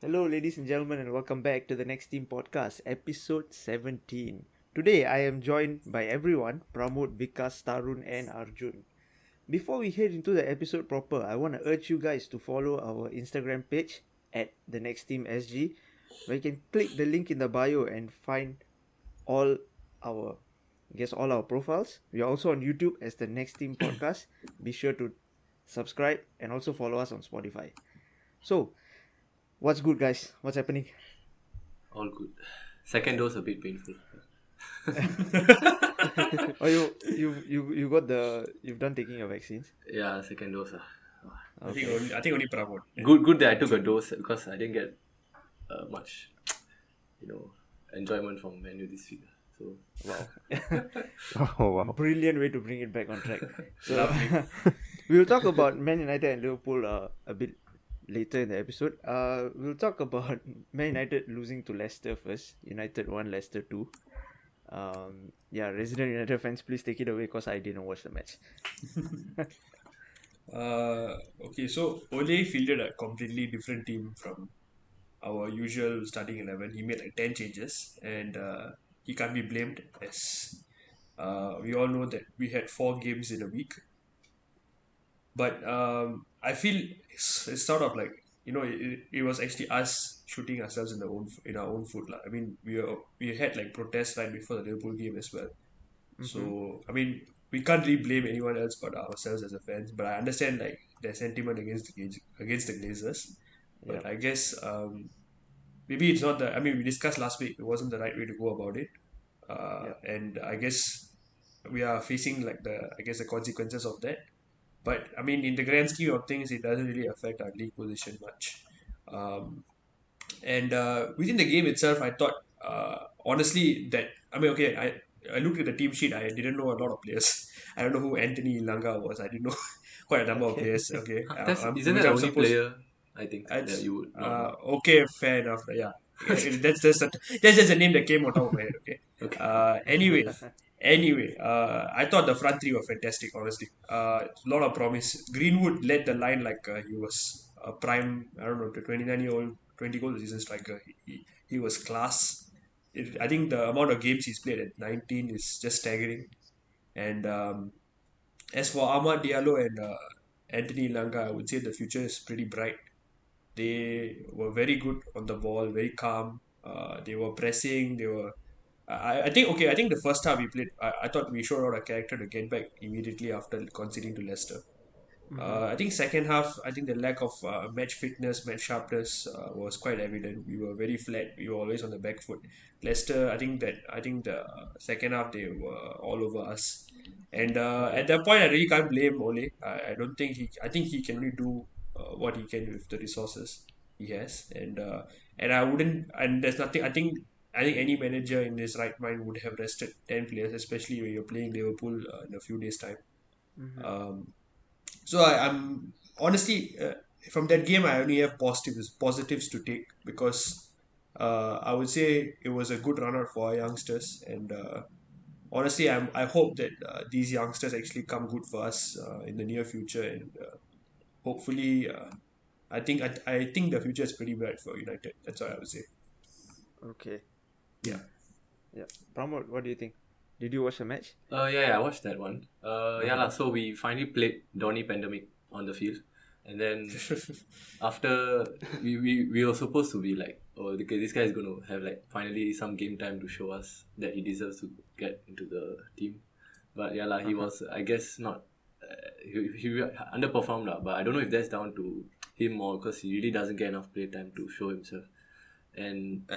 Hello, ladies and gentlemen, and welcome back to the Next Team podcast, episode 17. Today, I am joined by everyone Pramod, Vikas, Tarun, and Arjun. Before we head into the episode proper, I want to urge you guys to follow our Instagram page at the Next Team SG, where you can click the link in the bio and find all our all our profiles. We are also on YouTube as the Next Team podcast. Be sure to subscribe and also follow us on Spotify. So, what's good, guys? What's happening? All good. Second dose a bit painful. Oh, you've done taking your vaccines? Yeah, second dose. Okay. I think only Pramod. Good that I took a dose because I didn't get much, enjoyment from menu this week. So Wow. Oh wow. Brilliant way to bring it back on track. So we will talk about Man United and Liverpool a bit later in the episode. We'll talk about Man United losing to Leicester first. United 1, Leicester 2. Resident United fans, please take it away because I didn't watch the match. Okay, so Ole fielded a completely different team from our usual starting 11. He made like 10 changes and he can't be blamed as we all know that we had 4 games in a week. But I feel it's sort of like, it was actually us shooting ourselves in our own foot. I mean, we had like protests right before the Liverpool game as well. So, I mean, we can't really blame anyone else but ourselves as a fans. But I understand like their sentiment against the Glazers. But Yeah. I guess maybe it's not the. I mean, we discussed last week. It wasn't the right way to go about it. And I guess we are facing like the consequences of that. But I mean, in the grand scheme of things, it doesn't really affect our league position much. And within the game itself, I thought honestly that I looked at the team sheet. I didn't know a lot of players. I don't know who Anthony Ilanga was. I didn't know quite a number of players. Okay, isn't that the only player I think that That's you would know? okay, fair enough. Yeah, that's just a name that came on top of my head. Okay. Anyway, I thought the front three were fantastic. Honestly, a lot of promise. Greenwood led the line like he was a prime. I don't know, the 29-year-old, 20 goal season striker. He was class. I think the amount of games he's played at 19 is just staggering. And as for Ahmad Diallo and Anthony Langa, I would say the future is pretty bright. They were very good on the ball, very calm. They were pressing. They were. I think okay. I think the first half we played. I thought we showed out a character to get back immediately after conceding to Leicester. I think second half. I think the lack of match fitness, match sharpness was quite evident. We were very flat. We were always on the back foot. Leicester. I think the second half they were all over us. And at that point, I really can't blame Ole. I don't think he. I think he can really do what he can with the resources he has. And I wouldn't. And there's nothing. I think any manager in his right mind would have rested 10 players, especially when you're playing Liverpool in a few days' time. So I'm honestly from that game I only have positives to take because I would say it was a good run out for our youngsters and honestly I hope that these youngsters actually come good for us in the near future and hopefully I think the future is pretty bright for United. That's what I would say. Okay. Yeah. Yeah. Pramod, what do you think? Did you watch the match? I watched that one. So we finally played Donny Pandemic on the field. And then after we were supposed to be like, oh, okay, this guy is going to have like finally some game time to show us that he deserves to get into the team. But he was, I guess, not, he underperformed, but I don't know if that's down to him or because he really doesn't get enough play time to show himself. And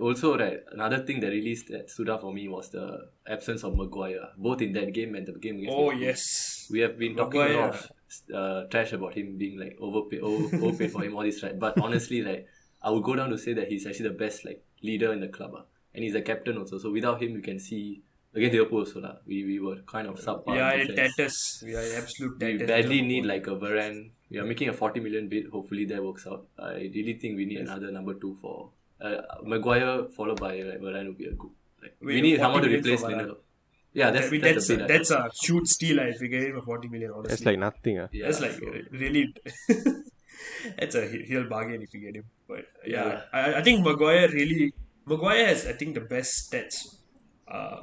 also, right, another thing that really stood out for me was the absence of Maguire, both in that game and the game against Liverpool. Yes. We have been talking a lot of trash about him being like overpaid for him, all this, right? But honestly, like, I would go down to say that he's actually the best like leader in the club, and he's a captain also. So without him, you can see against Liverpool also, we were kind of subpar. We are in tatters. We are in absolute tatters. We badly need like a Varane. We are making a 40 million bid. Hopefully that works out. I really think we need another number 2 for Maguire followed by Varane would be a good. Like, we need someone to replace Lindelof. Yeah, that's a huge steal if we get him for 40 million. Honestly, That's like nothing. that's like really. That's a real bargain if you get him. But yeah, Yeah. I think Maguire has I think the best stats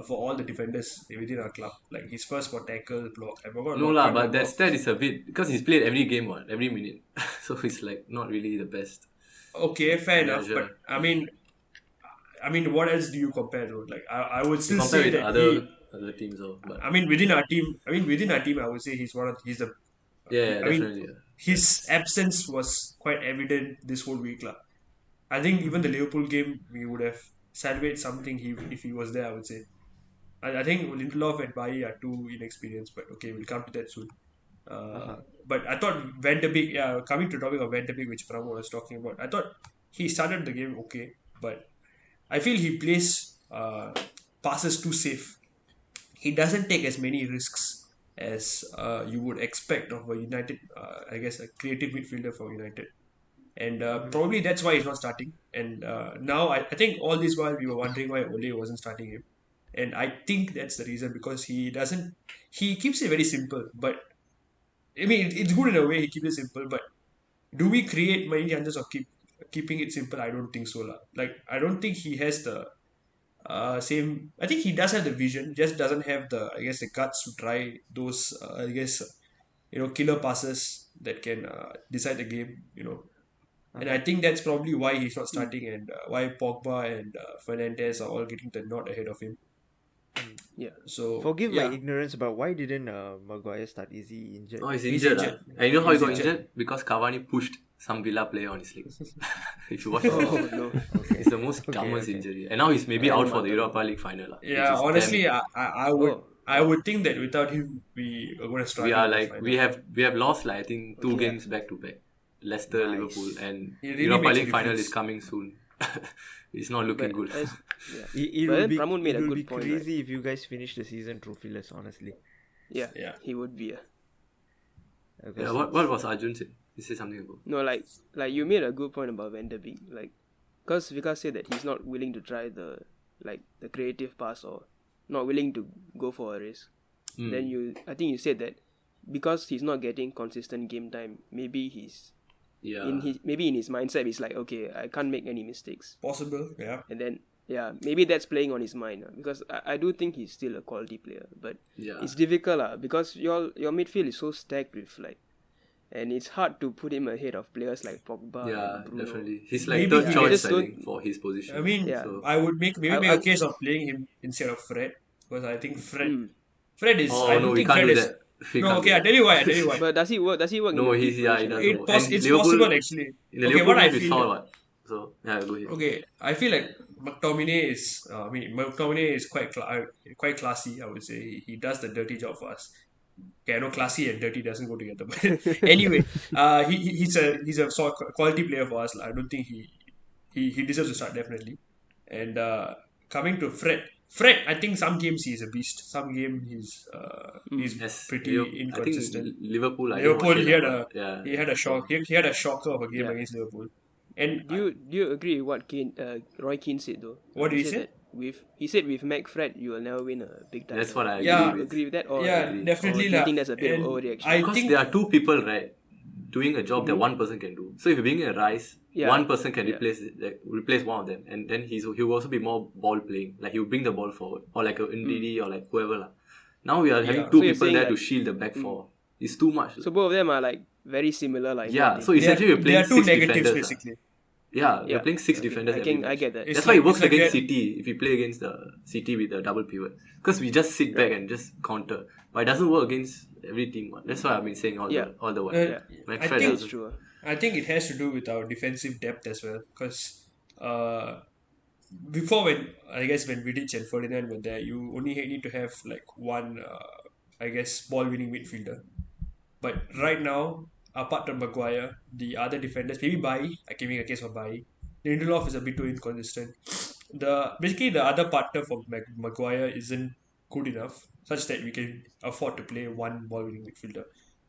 for all the defenders within our club. Like his first for tackle, block. I forgot No about lah, quite a but number that of. stat is a bit because he's played every game every minute. So it's like not really the best Okay, fair enough. But measure. what else do you compare to? Like I would You still compare say with that other teams but within our team, I would say he's the. yeah, I mean, definitely. Yeah. his absence was quite evident this whole week, lah. I think even the Liverpool game, we would have salvaged something if he was there, I would say. I think Lindelof and Bailly are too inexperienced, but okay, we'll come to that soon. Uh-huh. But I thought Van de Beek, yeah, coming to topic of Van de Beek, which Pramod was talking about, I thought he started the game okay, but I feel he plays passes too safe. He doesn't take as many risks as you would expect of a United, I guess, a creative midfielder for United. And Mm-hmm. probably that's why he's not starting. And now I think all this while we were wondering why Ole wasn't starting him. And I think that's the reason because he keeps it very simple. But I mean, it's good in a way he keeps it simple. But do we create many chances of keeping it simple? I don't think so. Lah. Like, I don't think he has the same. I think he does have the vision, just doesn't have I guess, the guts to try those, I guess, killer passes that can decide the game, and I Uh-huh. think that's probably why he's not Mm. starting and why Pogba and Fernandez are all getting the nod ahead of him. Mm. Yeah. So Forgive my yeah, ignorance, but why didn't Maguire start? Is he injured? Oh, he's he's injured. injured. And you know how he He's got injured. injured? Because Cavani pushed some Villa player on his leg. If you watch the Oh video, no. Okay. it's the most Okay, dumbest okay. injury. And now he's maybe Can out for the matter. Europa League final, which Yeah, is honestly, damn. Oh. I would think that without him we are going to We struggle are in the like final. we have lost like I think two Okay. games back to back. Leicester, Liverpool, Nice. and It really Europa makes a League final is difference. coming soon. It's not looking But good. yeah. It But will then be Pramod made it a will good be point, crazy if you guys finish the season trophyless. Honestly, Yeah. Yeah. He would be. Yeah, because what was Arjun saying? He said something about. No, like you made a good point about Van der Beek. Like, because Vikas said that he's not willing to try the creative pass or not willing to go for a risk. Then I think you said that because he's not getting consistent game time, maybe Yeah. in his mindset he's like, okay, I can't make any mistakes, Possible, yeah. and then maybe that's playing on his mind, because I do think he's still a quality player, but Yeah. it's difficult because your midfield is so stacked with and it's hard to put him ahead of players like Pogba Yeah, and Bruno. definitely. He's like Maybe third he choice, just I don't- think, for his position. I mean, Yeah. So, I would make I- a case of playing him instead of Fred because I think Fred is. oh I no, don't we think can't Fred do is. that. We No, can't okay. do I that. tell you why. I tell you why. But does he work? Does he work? No, in a he's deep yeah, he position? doesn't work. And It's Liverpool, possible actually. in the Okay, Liverpool what I game we feel. saw what. So yeah, go ahead. Okay, I feel like McTominay is. McTominay is quite classy. I would say he does the dirty job for us. Okay, I know classy and dirty doesn't go together, but anyway, he's a quality player for us. I don't think he deserves to start definitely. And coming to Fred, I think some games he's a beast. Some game he's Yes, pretty I think inconsistent. Liverpool. I didn't Liverpool, watch it, he had but a he had a shock. He had a shocker of a game Yeah. against Liverpool. And Do you agree with what Roy Keane said though? What did he said say? that he said with McFred you will never win a big title. That's what I agree Yeah. Do you with. agree with that, or yeah, agree. definitely or do you lah. think that's a bit of And overreaction? I Because think there are two people, right, doing a job that one person can do. So if you bring in a Rice, Yeah. one person can Yeah. replace one of them, and then he will also be more ball playing. Like he will bring the ball forward, or like a Ndidi or like whoever lah. Now we are having Yeah. two So you're people saying there to like- shield the back four. It's too much. So both of them are like very similar, like Yeah. So they are, essentially we're they playing are two six negatives defenders. basically. Yeah, we're Yeah. playing six Okay, defenders I every can- match. I get that. It's That's why it works it's like against that- City if you play against the City with the double pivot. Because we just sit back and just counter. But it doesn't work against every team. That's why I've been saying all Yeah. the while. Yeah. McFred I think- That's doesn't. true. I think it has to do with our defensive depth as well. Because before when Vidic and Ferdinand were there, you only need to have like one, ball winning midfielder. But right now, apart from Maguire, the other defenders, maybe Bailly, I can make a case for Bailly. Lindelof is a bit too inconsistent. The other partner for Maguire isn't good enough, such that we can afford to play one ball winning midfielder.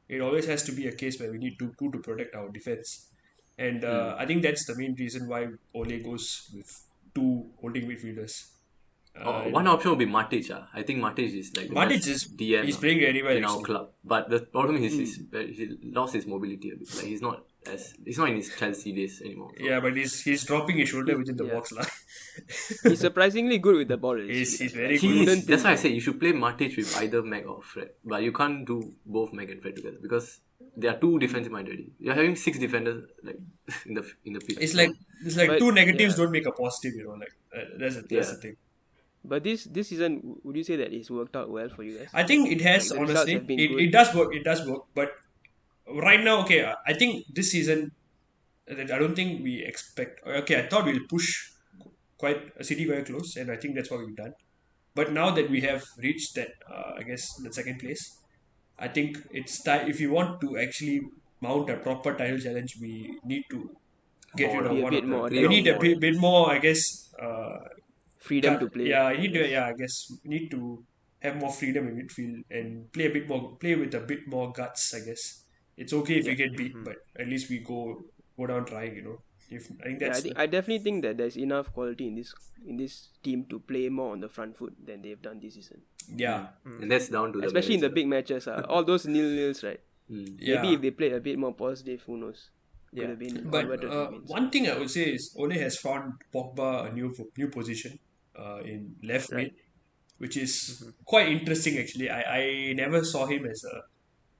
It always has to be a case where we need two to protect our defense. And I think that's the main reason why Ole goes with two holding midfielders. One option would be Matic. I think Matic is like the Matic best is DM he's playing very well in our actually. club. But the problem is he lost his mobility a bit. Like he's not in his Chelsea days anymore. So. Yeah, but he's dropping his shoulder within the box lah. He's surprisingly good with the ball. He's very He good. is. That's why I say you should play Matic with either Meg or Fred. But you can't do both Meg and Fred together because they are too defensive minded already. You're having 6 defenders like in the pitch. It's like But, two negatives don't make a positive, Like that's the thing. But this season, would you say that it's worked out well for you guys? I think it has, Like, the results honestly. have been It good. does work. It does work. But right now, okay, I think this season, I don't think we expect. Okay, I thought we'll push City very close, and I think that's what we've done. But now that we have reached that, I guess, the second place, I think it's time. If you want to actually mount a proper title challenge, we need to get rid of Be a one bit of them. more We need a bit more, I guess. Freedom to play. Yeah, I guess we need to have more freedom in midfield and play with a bit more guts. I guess it's okay if we get beat, but at least we go down trying. If I think that's I definitely think that there's enough quality in this team to play more on the front foot than they've done this season. yeah. and that's down to Especially in the manager. big matches, all those nils, right? Yeah. Maybe if they played a bit more positive, who knows? Could Yeah. have been But converted to wins. one thing I would say is Ole has found Pogba a new position in left mid, which is quite interesting actually. I never saw him as a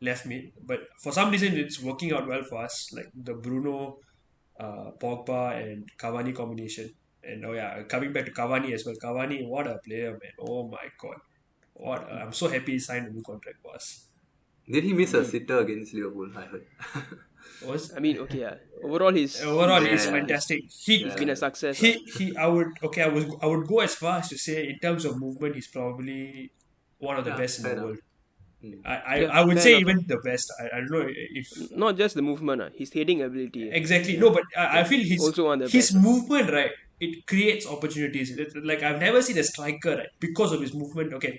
left mid, but for some reason it's working out well for us. Like the Bruno, Pogba and Cavani combination. And coming back to Cavani as well. Cavani, what a player, man! Oh my god, I'm so happy he signed a new contract for us. Did he miss a sitter against Liverpool? I heard. Was I mean, okay, yeah. Overall, he's it's fantastic. He's been a success. I would go as far as to say in terms of movement, he's probably one of the best in fair the enough. world. Yeah, I would fair say enough. even the best. I don't know if Not just the movement, his heading ability. exactly no, but I feel Also one of the his best. movement, right? It creates opportunities. Like I've never seen a striker, right, because of his movement. Okay,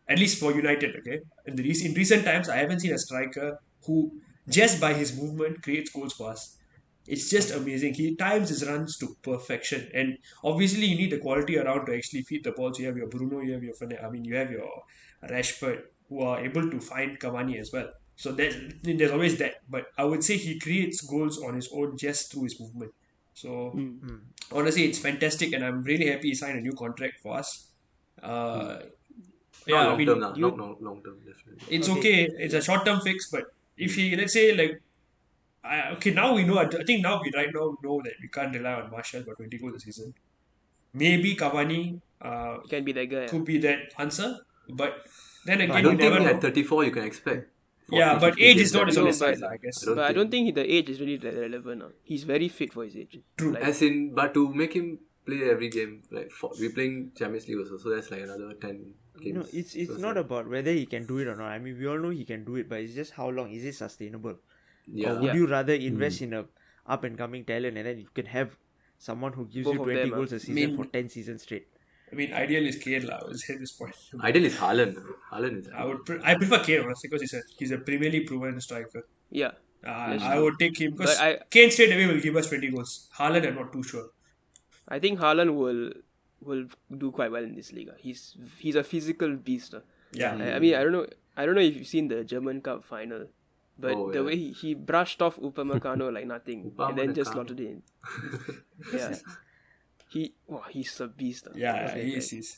at least for United. Okay, in recent times, I haven't seen a striker who just by his movement creates goals for us. It's just amazing. He times his runs to perfection, and obviously you need the quality around to actually feed the balls. You have your Bruno, you have your you have your Rashford, who are able to find Cavani as well. So there's always that. But I would say he creates goals on his own just through his movement. So honestly, it's fantastic, and I'm really happy he signed a new contract for us. Yeah, Not I mean, long term, long term, definitely. it's okay. It's a short term fix, but if he, let's say, like, now we know. I think now we right now know that we can't rely on Martial for 20 goals a season. Maybe Cavani Can be that guy. could be that answer, but then again, I don't you think never know. at 34 you can expect. 40, Yeah, but 50 age games is not his every only game. side, but- I guess. I But I don't think the age is really relevant. He's very fit for his age. True. Like, As in, but to make him play every game, like we're playing Champions League also, so that's like another 10 games. No, it's So not like- about whether he can do it or not. I mean, we all know he can do it, but it's just how long is it sustainable? Yeah. Or would you rather invest in a up and coming talent and then you can have someone who gives Both you of 20 them, goals a season mean- for 10 seasons straight? I mean, ideal is Kane, I would say at this point. Ideal is Haaland. Haaland is. I prefer Kane honestly because he's a Premier League proven striker. yeah. I would take him because But Kane straight away will give us 20 goals. Haaland, I'm not too sure. I think Haaland will do quite well in this league. He's a physical beast. Yeah. I mean, I don't know if you've seen the German Cup final, but Oh, the yeah. way he brushed off Upamecano like nothing, and then just Upamecano. slotted it in. Yeah, he's a beast. Yeah, Honestly, he like, is.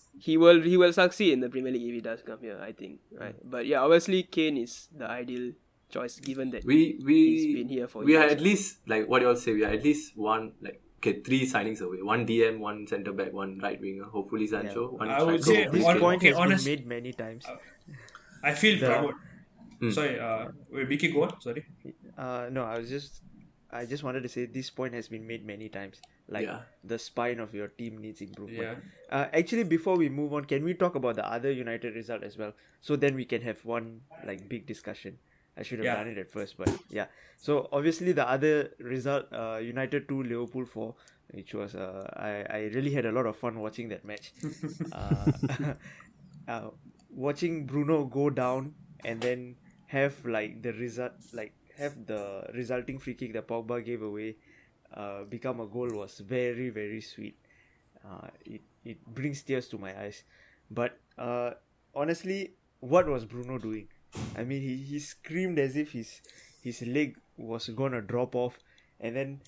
he will succeed in the Premier League if he does come here. I think, right? But yeah, obviously Kane is the ideal choice given that he's been here for we are years. at least like what you all say. We are at least one like 3 signings away. One DM, one centre back, one right winger. Hopefully Sancho. One I would striker, say hopefully This on- Kane. point okay, has honest- been made many times. I feel The- Pramod. Sorry, wait, Vicky, go on. Sorry. No, I just wanted to say this point has been made many times. Like Yeah. the spine of your team needs improvement. Yeah. Actually, before we move on, can we talk about the other United result as well? So then we can have one like big discussion. I should have Yeah. done it at first, but yeah. So obviously the other result, United 2, Liverpool 4, which was I really had a lot of fun watching that match. Watching Bruno go down and then have like the result, like have the resulting free kick that Pogba gave away become a goal was very, very sweet. it brings tears to my eyes. But honestly, what was Bruno doing? I mean, he screamed as if his leg was gonna drop off, and then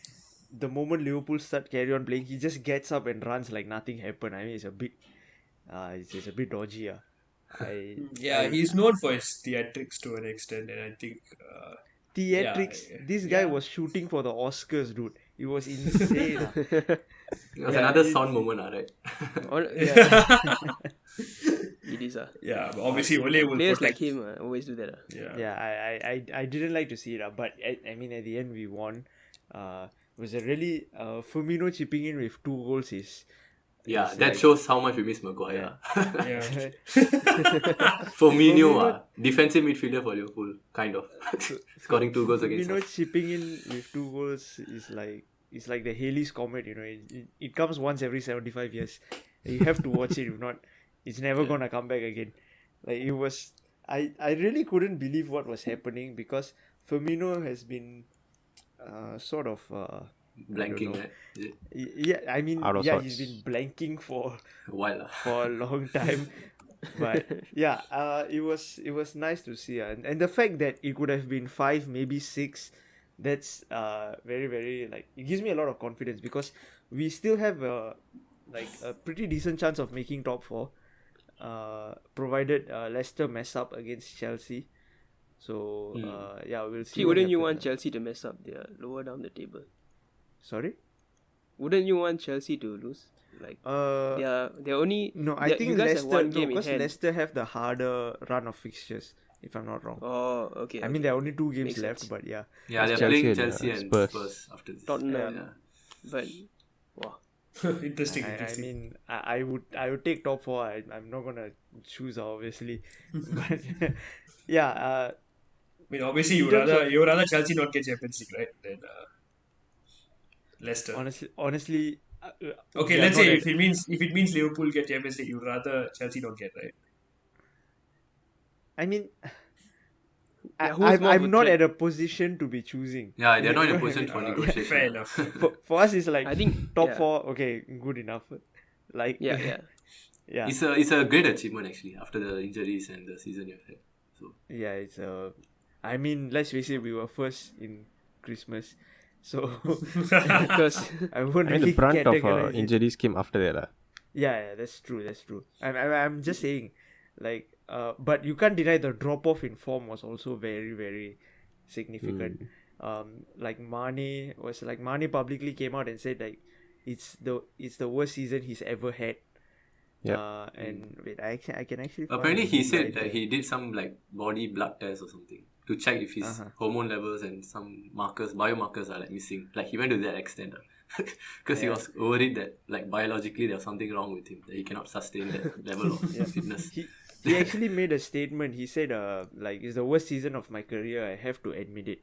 the moment Liverpool start carry on playing, he just gets up and runs like nothing happened. I mean, it's a bit it's a bit dodgy. He's known for his theatrics to an extent, and I think Theatrics. This guy was shooting for the Oscars, dude. It was insane. It was another sound moment, right? It is. Yeah, but obviously Ole will Players protect. like him always do that. I didn't like to see it, but I mean, at the end we won. It was a really Firmino chipping in with 2 goals That shows how much we miss Maguire. Yeah. Firmino, defensive midfielder for Liverpool, kind of. Scoring 2 goals against Firmino us. chipping in with 2 goals is like the Halley's Comet, it comes once every 75 years. You have to watch it. If not, it's never gonna come back again. Like, it was, I really couldn't believe what was happening, because Firmino has been sort of Blanking, right? Is it? yeah, I mean, Out of he's sorts. been blanking for A while. a long time. But it was nice to see, and the fact that it could have been 5, maybe 6, that's very, very, like, it gives me a lot of confidence, because we still have a pretty decent chance of making top 4, provided Leicester mess up against Chelsea. So we'll see. See, what wouldn't you happens. want Chelsea to mess up? They're lower down the table. Sorry. Wouldn't you want Chelsea to lose? Like, they're only. No, I think you guys have Leicester, one game in because hand. Leicester have the harder run of fixtures, if I'm not wrong. Oh, okay. I mean, there are only 2 games Makes left, sense. but yeah. Yeah, they're Chelsea playing and, Chelsea and Spurs. Spurs after this. Tottenham. Yeah. But wow. Interesting. I mean, I would take top 4. I'm not gonna choose, obviously, but I mean, obviously you in terms would rather Chelsea not get Champions League, right? Than Leicester. honestly. Okay, let's say if it means Liverpool get Champions League, you'd rather Chelsea not get, right? I mean, who's more of a I'm not threat? at a position to be choosing. Yeah, they're not in a position for negotiation. Fair enough. For us, it's like, I think top yeah. 4. Okay, good enough. Like, Yeah. yeah. It's a great achievement, actually, after the injuries and the season you've had. So Yeah, it's I mean, let's face it, we were first in Christmas, so Because I wouldn't I mean, really the brunt of categorize it. injuries came after that. Yeah, that's true. I'm just saying, like, but you can't deny the drop off in form was also very, very significant. Like Mane publicly came out and said, like, it's the worst season he's ever had. Yeah. And wait, I can actually find apparently it he right said there. that he did some like body blood test or something to check if his hormone levels and some biomarkers are like missing. Like, he went to that extent. Because he was worried that, like, biologically there was something wrong with him, that he cannot sustain that level of fitness. He actually made a statement. He said, like, it's the worst season of my career. I have to admit it.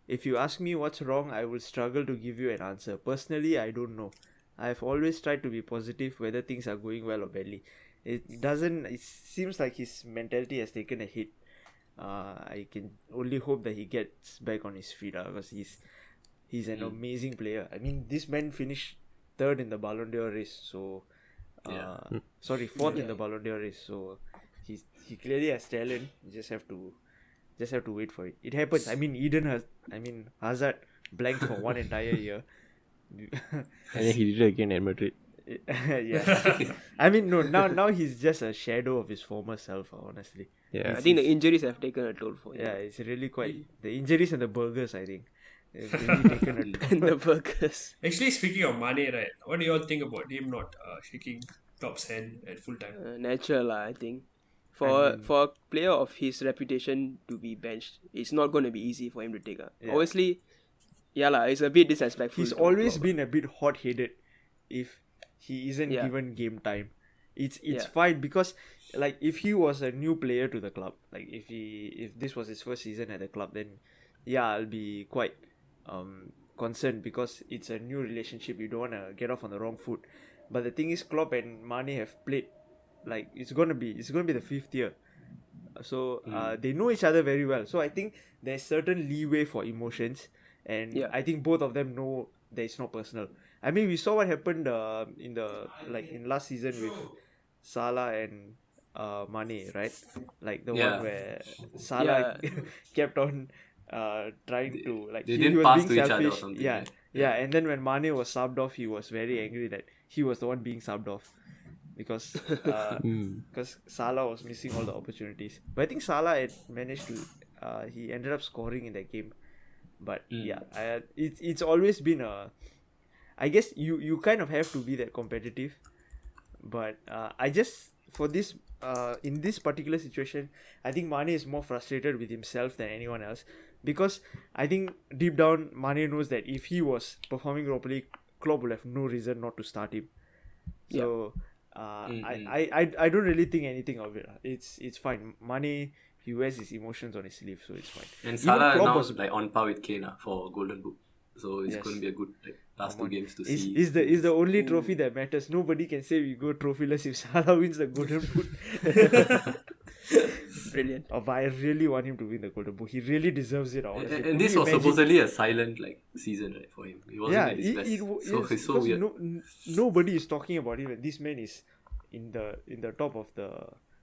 If you ask me what's wrong, I will struggle to give you an answer. Personally, I don't know. I've always tried to be positive, whether things are going well or badly. It seems like his mentality has taken a hit. I can only hope that he gets back on his feet, because he's an amazing player. I mean, this man finished 3rd in the Ballon d'Or race, so sorry, 4th in the Ballon d'Or race. So he clearly has talent. You just have to wait for it. It happens. I mean, Hazard blanked for 1 entire year. And then he did it again at Madrid. Yeah. I mean, no, now he's just a shadow of his former self, honestly. Yeah. I think the injuries have taken a toll for him. Yeah, it's really quite the injuries and the burgers, I think. They've really taken a toll. And the burgers. Actually, speaking of Mane, right? What do you all think about him not shaking Klopp's hand at full time? Natural, I think. For a player of his reputation to be benched, it's not going to be easy for him to take up. Yeah. Obviously, it's a bit disrespectful. He's to always Klopp. been a bit hot-headed if he isn't given game time. It's fine, because, like, if he was a new player to the club, like if this was his first season at the club, then I'll be quite concerned, because it's a new relationship. You don't want to get off on the wrong foot. But the thing is, Klopp and Mane have played, like, it's gonna be the 5th year, so they know each other very well. So I think there's certain leeway for emotions, and I think both of them know that it's not personal. I mean, we saw what happened in last season with Salah and Mane, right? Like the Yeah. one where Salah kept on trying to they he didn't was pass being to each other or selfish. something, Yeah, right? yeah. And then when Mane was subbed off, he was very angry that he was the one being subbed off because Salah was missing all the opportunities. But I think Salah had managed to he ended up scoring in that game. But it's always been I guess you kind of have to be that competitive. But I just for this in this particular situation, I think Mane is more frustrated with himself than anyone else, because I think deep down Mane knows that if he was performing properly, Klopp will have no reason not to start him. So I don't really think anything of it. It's fine. Mane, he wears his emotions on his sleeve, so it's fine. And Even Salah Klopp now was- like on par with Kane for Golden Boot. So it's Yes. going to be a good last two games to see. Is the only trophy that matters. Nobody can say we go trophyless if Salah wins the Golden Boot. Brilliant. But I really want him to win the Golden Boot. He really deserves it. Honestly. And Could this you was imagine- supposedly a silent season, right, for him. He wasn't yeah, at his best. So yes, it's so because weird. Nobody is talking about him. And this man is in the top of the.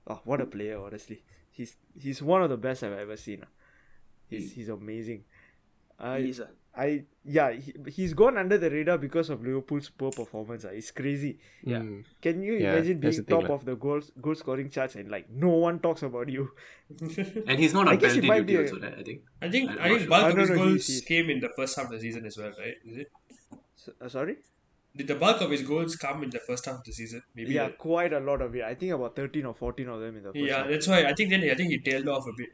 Oh, what a player! Honestly, he's one of the best I've ever seen. He's amazing. He's a He's gone under the radar because of Liverpool's poor performance. It's crazy. Yeah. Can you Yeah, imagine that's being the thing, top lah. of the goal scoring charts and no one talks about you? And he's not I on guess it penalty might duty be also, right? I think. I think I'm I not think sure. bulk I of don't his know, goals he's- came in the first half of the season as well, right? Is it? Sorry? Did the bulk of his goals come in the first half of the season? Maybe. Yeah, quite a lot of it. I think about 13 or 14 of them in the first Yeah, half. that's why I think he tailed off a bit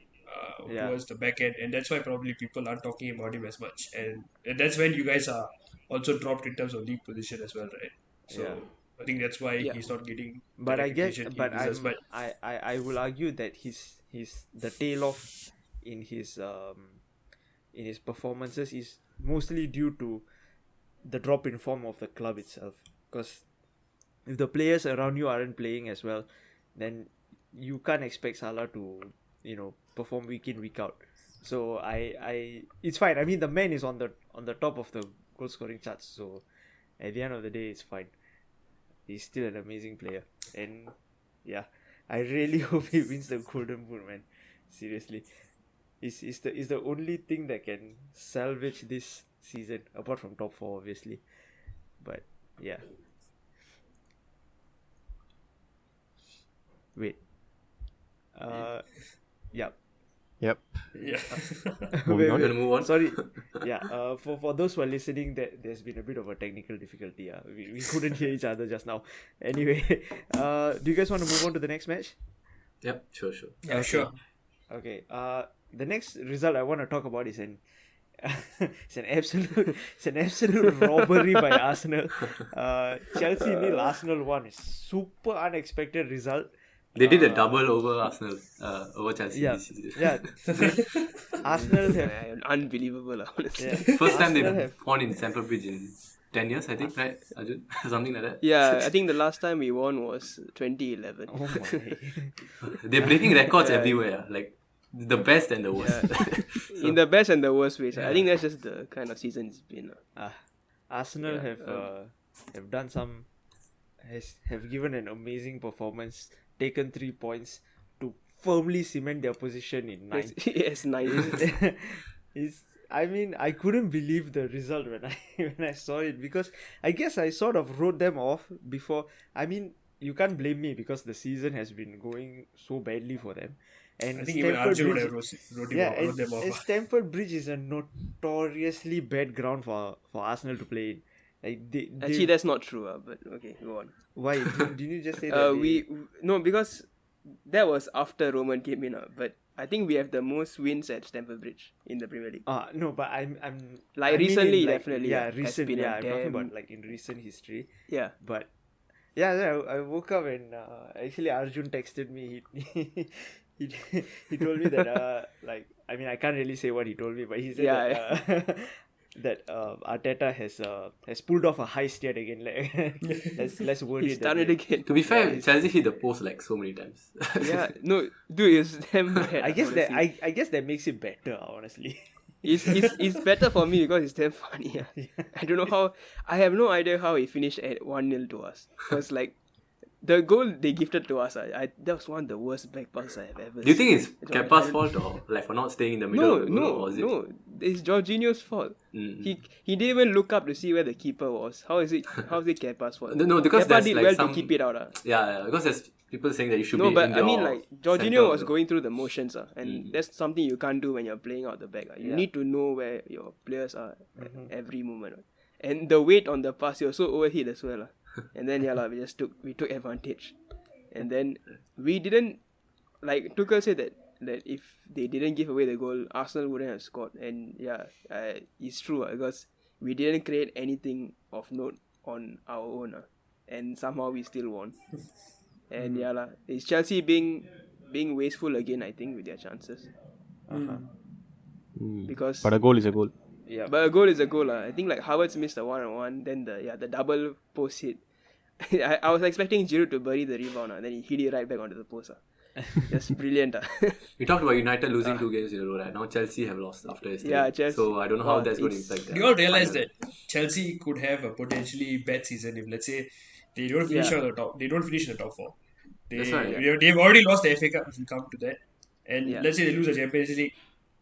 Yeah. towards the back end, and that's why probably people aren't talking about him as much, and that's when you guys are also dropped in terms of league position as well, right? So Yeah. I think that's why Yeah. he's not getting. the But I guess, recognition he but deserves. But I will argue that he's the tail off in his performances is mostly due to the drop in form of the club itself. Because if the players around you aren't playing as well, then you can't expect Salah to perform week in week out. So I it's fine. I mean, the man is on the top of the goal scoring charts. So at the end of the day, it's fine. He's still an amazing player, and yeah, I really hope he wins the Golden Boot, man. Seriously, is the only thing that can salvage this season, apart from top 4, obviously. But yeah. Wait. Yeah. Yep. yeah, Moving on. You wanna move on? Sorry. Yeah. For those who are listening, there's been a bit of a technical difficulty. We couldn't hear each other just now. Anyway, do you guys want to move on to the next match? Yep, sure. yeah, sure. Okay. The next result I want to talk about is it's an absolute robbery by Arsenal. Chelsea 0, Arsenal 1. Super unexpected result. They did a double over Arsenal, over Chelsea Yeah, this season. yeah. Arsenal have unbelievable, honestly. yeah, First time Arsenal they've have won in Stamford Bridge in 10 years, I think, right, Arjun? Something like that. Yeah, I think the last time we won was 2011. Oh my. They're breaking records everywhere, like the best and the worst. In the best and the worst ways. I think that's just the kind of season it's been. Arsenal have done have given an amazing performance, taken 3 points to firmly cement their position in 9th. Yes, 9. I mean, I couldn't believe the result when I saw it, because I guess I sort of wrote them off before. I mean, you can't blame me because the season has been going so badly for them. And I think even Arjun would have wrote them off. and Stamford Bridge is a notoriously bad ground for Arsenal to play in. Like Actually, that's not true, but okay, go on. why didn't you just say that? No, because that was after Roman came in, but I think we have the most wins at Stamford Bridge in the Premier League. No, but I Like, mean recently, in, definitely, Yeah, has recent. been a Yeah, I'm talking damn- about like in recent history. Yeah. But yeah, I woke up and actually Arjun texted me. He told me that like, I mean, I can't really say what he told me, but he said that that Arteta has pulled off a heist yet again. Like, let's word He it that started way. again. To be fair, Chelsea hit the post like so many times. Yeah, no, dude, it's damn bad. I guess honestly. I guess that makes it better, honestly. It's better for me because it's damn funny. I don't know how. I have no idea how he finished at 1-0 to us. Because like the goal they gifted to us, that was one of the worst back passes I have ever. Do you think it's seen. Kepa's fault or like for not staying in the middle? of the goal, or is it? No. It's Jorginho's fault. Mm. He didn't even look up to see where the keeper was. How is it Kepa's fault? No, because Kepa there's did like well some. to keep it out. Yeah, because there's people saying that you should No, be. but in I mean, your like center Jorginho of was the- going through the motions, and that's something you can't do when you're playing out the back. You Yeah. need to know where your players are at every moment. And the weight on the pass, he was so overhit as well. And then we took advantage. And then we didn't like Tuchel said that if they didn't give away the goal, Arsenal wouldn't have scored. And it's true because we didn't create anything of note on our own, and somehow we still won. And it's Chelsea being wasteful again, I think, with their chances. Because But a goal is a goal. Yeah. but a goal is a goal. I think like Havertz missed the 1-on-1, then the double post hit. I was expecting Giroud to bury the rebound, and then he hit it right back onto the post. Just brilliant. We talked about United losing 2 games in a row, right? Now Chelsea have lost after yesterday. Yeah, Chelsea. So I don't know how Wow, that's going to it's- impact. Do you all realize that Chelsea could have a potentially bad season if, let's say, they don't finish on the top? They don't finish in the top 4. That's right. They've already lost the FA Cup if you come to that. And Yeah. let's say they lose the Champions League.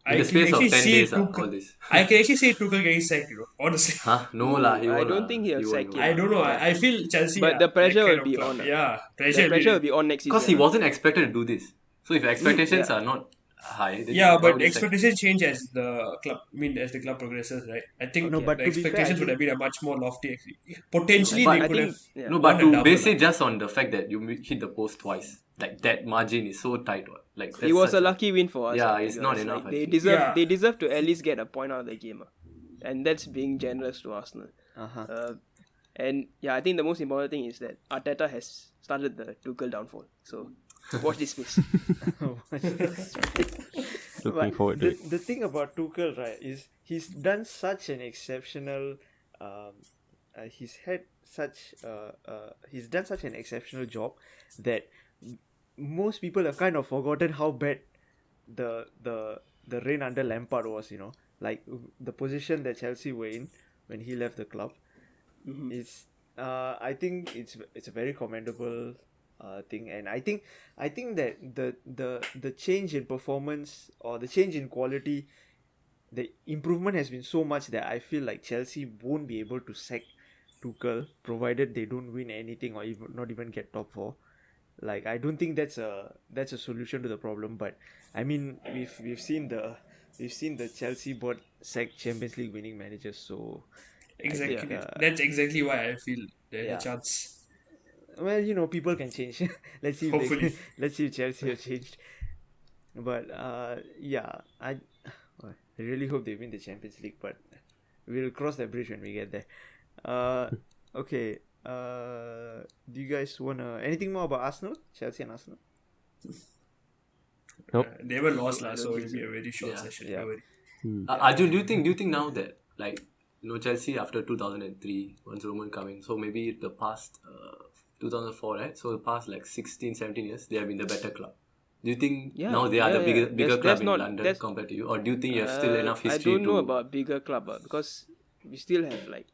In the space of 10 days, all this. I can actually see Tuchel getting sacked, honestly. Huh? No lah. He I won't don't lah. think he'll He sack won't, him. he I won't. don't know. I feel Chelsea. But the that pressure kind will of be club. on. Yeah, The pressure. pressure will be on next season. Because he wasn't expected to do this. So if expectations are not high, then Yeah, why but would he sack him? expectations change as the club. as the club progresses, right? I think No, but the to be fair, expectations I would have think- been a much more lofty. Actually, potentially But they I could think- have. yeah. No, but won a to double, base lah. it just on the fact that you hit the post twice, like that margin is so tight. Like It that's was such a lucky win for us. Yeah, to it's be not honest. enough, Like, they actually. deserve Yeah. they deserve to at least get a point out of the game, and that's being generous to Arsenal. And I think the most important thing is that Arteta has started the Tuchel downfall. So watch this space. Looking forward to it. The thing about Tuchel, right, is he's done such an exceptional he's done such an exceptional job that most people have kind of forgotten how bad the reign under Lampard was, like the position that Chelsea were in when he left the club. It's I think it's a very commendable thing, and I think that the change in performance or the change in quality, the improvement has been so much that I feel like Chelsea won't be able to sack Tuchel provided they don't win anything or not even get top 4. Like, I don't think that's a solution to the problem, but I mean we've seen the Chelsea board sack Champions League winning managers, so Exactly. think, That's exactly why I feel there's Yeah. a chance. well, people can change. Let's see if Hopefully. let's see if Chelsea have changed. But I really hope they win the Champions League, but we'll cross that bridge when we get there. Okay. Do you guys wanna anything more about Arsenal? Chelsea and Arsenal? Nope. They haven't lost, so it'll be a very short Yeah. session. Yeah. Don't worry. Arjun, do you think now that like Chelsea after 2003 once Roman coming, so maybe the past 2004, right? So the past like 16, 17 years they have been the better club. Do you think Yeah, now they are the yeah, bigger yeah. bigger That's club in not- London that's- compared to you, or do you think you have still enough history I don't know to? about bigger club, because we still have like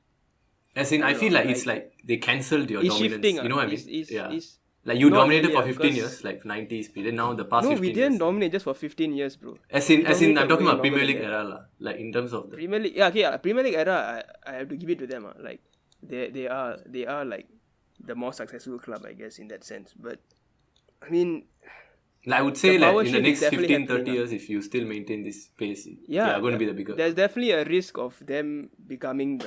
As in, I feel like it's like they cancelled your it's dominance. shifting. You know what I mean? It's, Yeah. it's, Like you not dominated really, for 15 because- years, like 90s period. Now the past no, 15 we didn't years. dominate just for 15 years, bro. As in, I'm dominated talking way about Premier longer League than era, lah. Like in terms of the. Premier League, Premier League era, I have to give it to them. Like they are like the more successful club, I guess, in that sense. But I mean, Like I would say, the like power in the shift next is definitely 15, 30 happening, years, if you still maintain this pace, they yeah, are going to be the bigger. there's definitely a risk of them becoming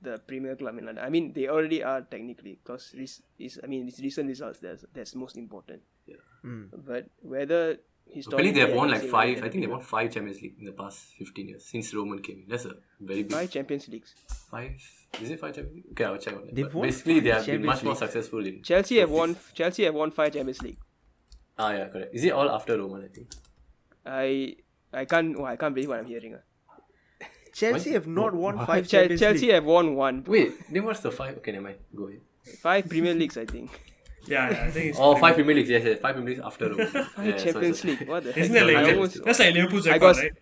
the Premier club in London. I mean, they already are technically, because it's recent results that's most important. Yeah. But whether Apparently they have won like historically, 5. I they're think they bigger. won 5 Champions League in the past 15 years since Roman came in. That's a very big 5 Champions Leagues. 5. Is it 5 Champions League? Okay, I'll check on that. They've But won basically, 5 they have been Champions much more League. successful in. Chelsea have won 5 Champions League. Ah, yeah, correct. Is it all after Roman? I think. I can't believe what I'm hearing. Chelsea have not won What? 5 Champions Chelsea League. have won 1. Wait, then what's the 5? Okay, never mind. Go ahead. 5 Premier Leagues, I think. Yeah, I think it's. Oh, 5 Premier Leagues. Yes, 5 Premier Leagues after Roman. 5 Champions League. What the heck? Isn't that Sorry, like I that's like Liverpool's record, right?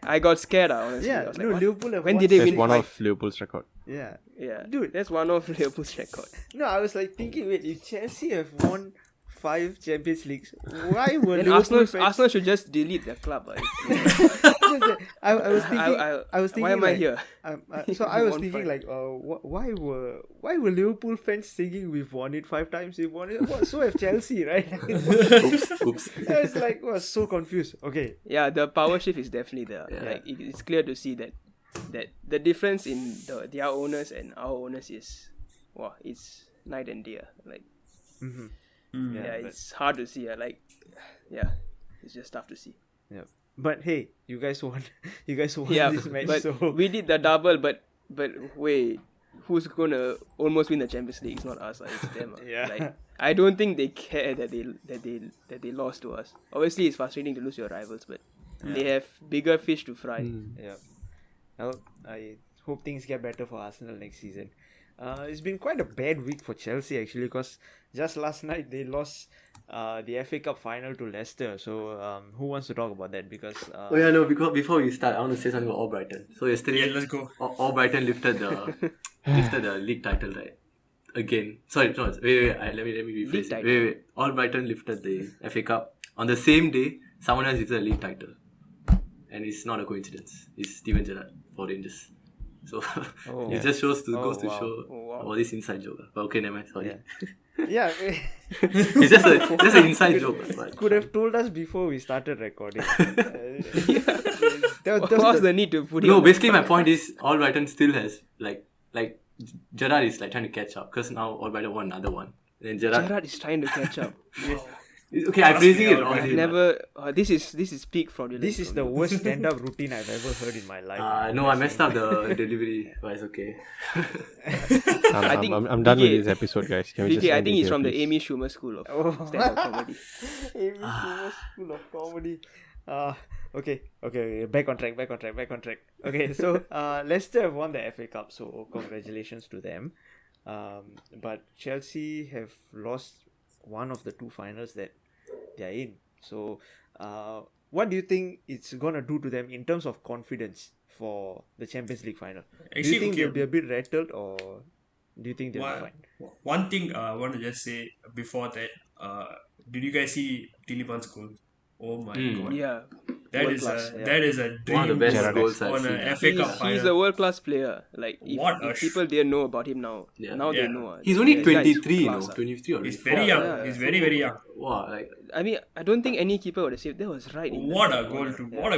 I got scared, honestly. I Yeah, was no, like, what? Liverpool have When won did they That's win one five? of Liverpool's record. Yeah. Yeah, Dude. that's one of Liverpool's record. No, I was like thinking, wait, if Chelsea have won 5 Champions Leagues, why were Then Liverpool Arsenal should just delete their club. I was thinking. I was thinking. Why am I like, here? So I was Won thinking 5. like, why were Liverpool fans singing we've won it 5 times? We've won it. Well, so have Chelsea, right? Oops. I was like, was so confused. Okay. Yeah, the power shift is definitely there. Yeah. Like it's clear to see that the difference in their owners and our owners is, wow, it's night and day. Like, yeah, but- it's hard to see. Like, yeah, it's just tough to see. Yeah. But hey, you guys won. You guys won Yeah, this match. but So we did the double. But wait, who's gonna almost win the Champions League? It's not us. It's them. Yeah. Like, I don't think they care that they lost to us. Obviously, it's frustrating to lose your rivals, but they have bigger fish to fry. yeah. Well, I hope things get better for Arsenal next season. It's been quite a bad week for Chelsea actually, because just last night they lost the FA Cup final to Leicester. So who wants to talk about that? Because Oh yeah, no. Because before we start, I want to say something about All Brighton. So yesterday, Yeah, let's go. All Brighton lifted the league title, right? Again. Sorry, no. Wait. Let me rephrase it. title. Wait. All Brighton lifted the FA Cup on the same day. Someone else lifted the league title, and it's not a coincidence. It's Steven Gerrard for Rangers. So it just goes to wow. show Oh, wow. all this inside joke. But okay, never mind. Sorry. yeah, It's just an inside joke. But could have told us before we started recording. What was the need to put it? No, on the- basically my point is All Brighton still has like Gerrard is like trying to catch up because now All Brighton won another one. Then Gerrard is trying to catch up. okay, I'm phrasing it I've wrongly. Never. This is peak fraudulence. This is the worst stand-up routine I've ever heard in my life. No, I messed up the delivery, but it's okay. I think I'm done with PK this episode, guys. Can we just PK, I end think it he's here, from the please? Amy Schumer School of Oh. stand-up comedy. Amy Schumer School of Comedy. Okay. Back on track. Okay, so Leicester have won the FA Cup, so congratulations to them. But Chelsea have lost one of the 2 finals that they are in. So, what do you think it's gonna do to them in terms of confidence for the Champions League final? Do Actually, you think okay. they'll be a bit rattled, or do you think they'll be One, fine? one thing I want to just say before that, did you guys see Tielemans' goal? Oh my god. Yeah, That world is class, a yeah. that is a dream One of the best goal goals I've on seen. a FA Cup he's final. a world-class player. Like, What a if people didn't know about him now, Yeah. now they Yeah. know. He's only This guy is 23, class, 23 or He's 24. very young. Yeah. He's very young. Wow, like I mean, I don't think any keeper would have saved. That was right. in the What a corner.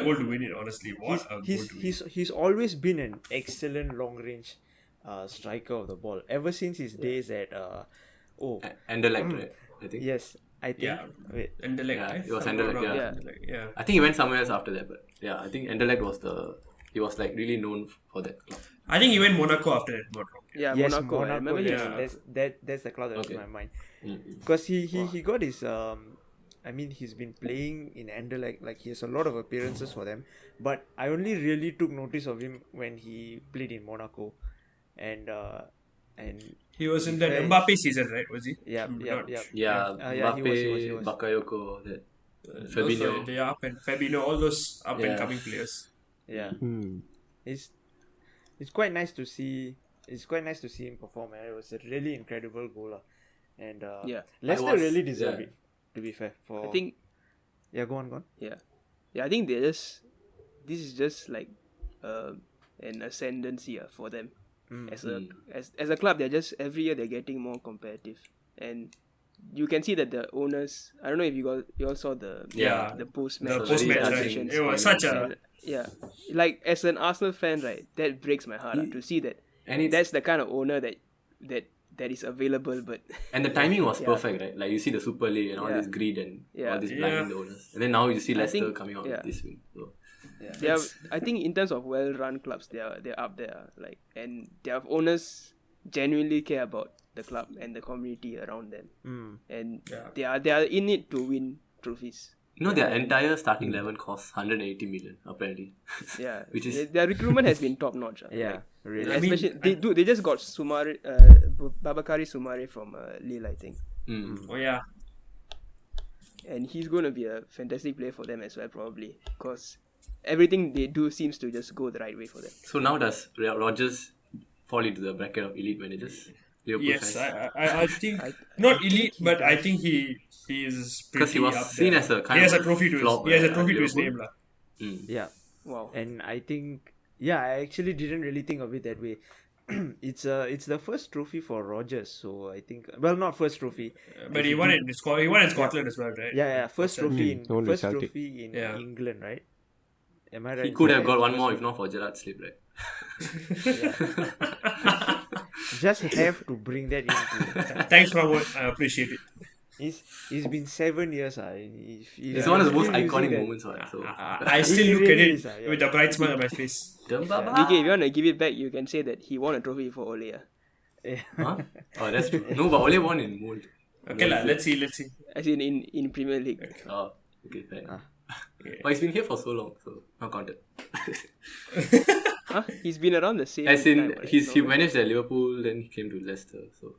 goal to win it. Honestly, what a goal to win. He's always been an excellent long range striker of the ball ever since his days at Anderlecht, right? I think. yes, I think. Yeah. Wait, And the Yeah, it was Anderlecht, yeah. Yeah. I think he went somewhere else after that, but yeah, I think Anderlecht he was like really known for that club. I think he went Monaco after that. Not wrong. Yeah, yes, Monaco. I remember yes, yeah. that's the club that was in Okay. my mind. Mm-hmm. Because he got his I mean, he's been playing in Anderlecht, like he has a lot of appearances for them, but I only really took notice of him when he played in Monaco, and He was in that Fair. Mbappe season, right? Was he? yeah. Not- Yeah, yeah, he Mbappe, was. Bakayoko, that Those Fabinho. are- they are up and Fabinho, all those up and Yeah. coming players. Yeah. Hmm. It's quite nice to see. It's quite nice to see him perform. It was a really incredible goal, and Yeah. Leicester was- really deserve yeah. it. To be fair, for I think go on. yeah, I think this is just like an ascendancy for them as a club. They're just every year they're getting more competitive, and you can see that the owners. I don't know if you all saw the Yeah. the post The match post-match, right? celebrations. It was such a Yeah, like as an Arsenal fan, right, that breaks my heart to see that. And it's That's the kind of owner that is available, but and the timing was perfect, right? Like you see the Super League and all Yeah. this greed and Yeah. all this Yeah. blinding the owners, and then now you see Leicester think- coming out yeah. with this win. So they are, I think in terms of well-run clubs, they're up there. Like, and their owners genuinely care about the club and the community around them, and Yeah. they are in it to win trophies. you know their entire starting 11 costs 180 million apparently. Yeah, Which is- their recruitment has been top notch. Yeah, really. I mean, Especially they just got Babakari Sumare from Lille, I think, Oh yeah. and he's going to be a fantastic player for them as well, probably, because everything they do seems to just go the right way for them. So now does Rodgers fall into the bracket of elite managers? Liverpool Yes, fans? I think I not think elite, he but I does. think he is Because pretty he was up seen there. as a He kind has of a trophy to his flop he has a at trophy to his Liverpool. name, lah. Yeah. Wow. And I think, I actually didn't really think of it that way. It's the first trophy for Rodgers, so I think, well, not first trophy. But he won it. He won in Scotland as well, right? Yeah, first trophy in only first Celtic. trophy in Yeah. England, right? Am I right? He could have Yeah, got one first more if trophy. not for Gerrard slip, right? Just have to bring that into. Thanks, Pramod. I appreciate it. It's been 7 years. It's one of the most iconic moments, right? So, I still It look at really it is, yeah. with a bright smile on my face. Dembaba. Vicky, if you want to give it back, you can say that he won a trophy for Ole. Huh? Oh, that's true. No, but Ole won in mold. Okay, lah. Let's see. As in Premier League. Oh, okay, fair. But he's been here for so long, so not counted. Huh? He's been around the same As in, time, right? he No? managed at Liverpool, then he came to Leicester. So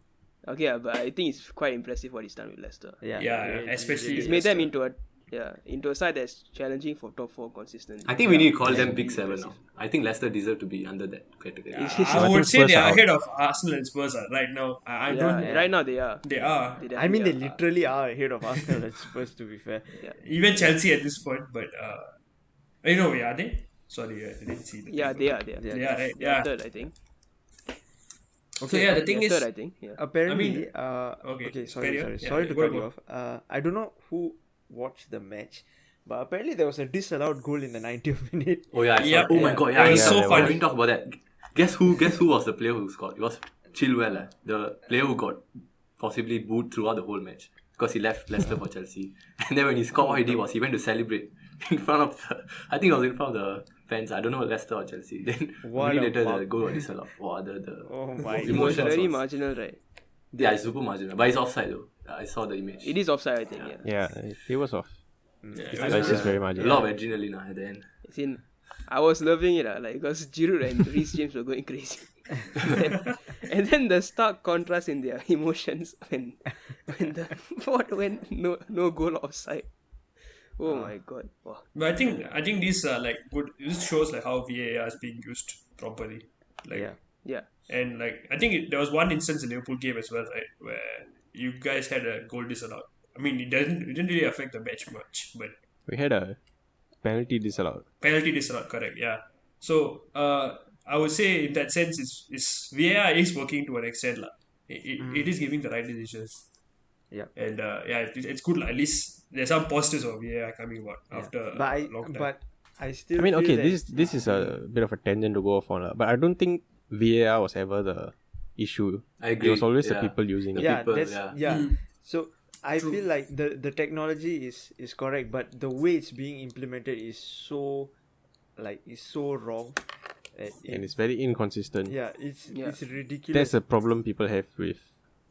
Okay, but I think it's quite impressive what he's done with Leicester. Yeah, it especially- He's made them into a side that's challenging for top 4 consistently. I think we need to call them Big Seven now. I think Leicester deserve to be under that category. I would say they are ahead of Arsenal and Spurs right now. I don't. Right now they are. They are. I mean, they definitely are. literally are ahead of Arsenal and Spurs, to be fair. Even Chelsea at this point, but are they? Sorry, I didn't see that. Yeah, they are. They are, right? They are Yeah. third, I think. So yeah, the thing They're is, third, I think. Yeah. Apparently, okay, sorry, carry on. Yeah, sorry to go cut on, you go off. I don't know who watched the match, but apparently there was a disallowed goal in the 90th minute. Oh yeah, I saw Yep. it. Oh my god, It yeah. was yeah, so yeah, funny. We didn't talk about that. Guess who was the player who scored? It was Chilwell, the player who got possibly booed throughout the whole match because he left Leicester for Chelsea. And then when he scored, what he did was he went to celebrate in front of I think it was in front of the fans. I don't know, Leicester or Chelsea. Then a What minute a later, the bug. goal was disallowed. Wow, Oh my It was emotions very was- marginal, right? Yeah, it's super marginal, but it's offside though. I saw the image. It is offside, I think. Yeah. Yeah, he was off. Yeah, That's just very A marginal. lot of adrenaline at the end. As in, I was loving it, like because Giroud and Reece James were going crazy. and then the stark contrast in their emotions when no goal offside. Oh my god! Wow. But I think these are like good. This shows like how VAR is being used properly. Like, Yeah. and like I think there was one instance in the Liverpool game as well, right, where you guys had a goal disallowed. I mean, it didn't really affect the match much, but We had a penalty disallowed. penalty disallowed, correct? Yeah. So I would say in that sense, is VAR is working to an extent, lah. It is giving the right decisions. Yeah. And it's good, lah. At least there's some positives of VAR coming about after But a long time. I still. I mean, feel okay, that- this is a bit of a tangent to go off on, but I don't think VAR was ever the issue. I agree. It was always the Yeah. people using it. Yeah, people, that's yeah. So I feel like the technology is correct, but the way it's being implemented is so wrong. And it's very inconsistent. It's ridiculous. That's a problem people have with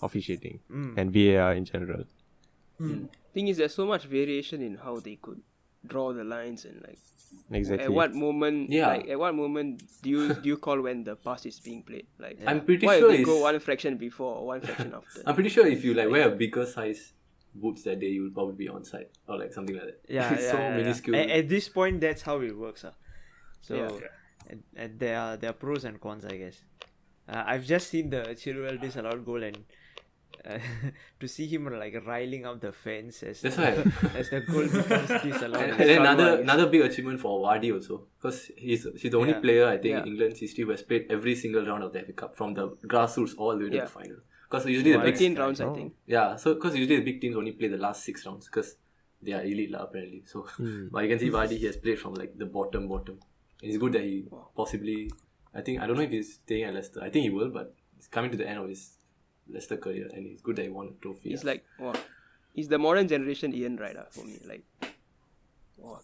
officiating and VAR in general. Thing is, there's so much variation in how they could draw the lines and like Exactly. at what moment. Yeah. Like at what moment do you call when the pass is being played? Like I'm pretty why sure they go it's- one fraction before or one fraction after? I'm pretty sure if you wear a bigger size boots that day, you will probably be onside or something like that. Yeah, It's so minuscule. At this point, that's how it works. So Yeah. and there are pros and cons, I guess. I've just seen the Chilwell disallowed goal, and to see him riling up the fence as That's why. as the goal becomes disallowed. And then another big achievement for VARDY also, because he's the only player I think in England's history who has played every single round of the FA Cup from the grassroots all the way to the final. Because usually the big 18 rounds, I think. because usually the big teams only play the last 6 rounds because they are elite apparently. So, but you can see VARDY, he has played from the bottom. And it's good that he possibly, I don't know if he's staying at Leicester. I think he will, but he's coming to the end of his Leicester career, and it's good that he won a trophy. He's he's the modern generation Ian Wright for me.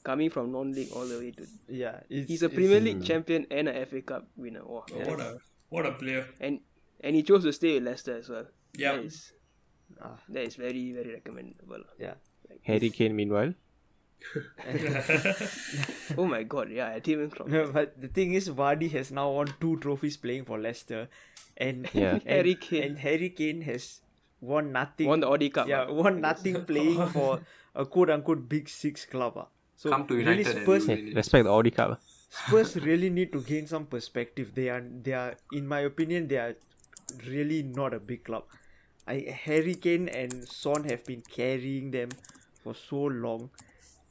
Coming from non-league all the way to he's a Premier League champion and a FA Cup winner. What a player. And he chose to stay with Leicester as well. Yeah. That is very, very recommendable. Yeah. Harry Kane, meanwhile. Oh my god, yeah, I didn't even cross. No, but the thing is, VARDY has now won 2 trophies playing for Leicester, and Harry Kane. and Harry Kane has won nothing. Won the Audi Cup. Yeah, won nothing playing for a quote unquote big 6 club. So Come to really United Spurs, and you win it. Respect the Audi Cup. Spurs really need to gain some perspective. They are in my opinion they are really not a big club. Harry Kane and Son have been carrying them for so long,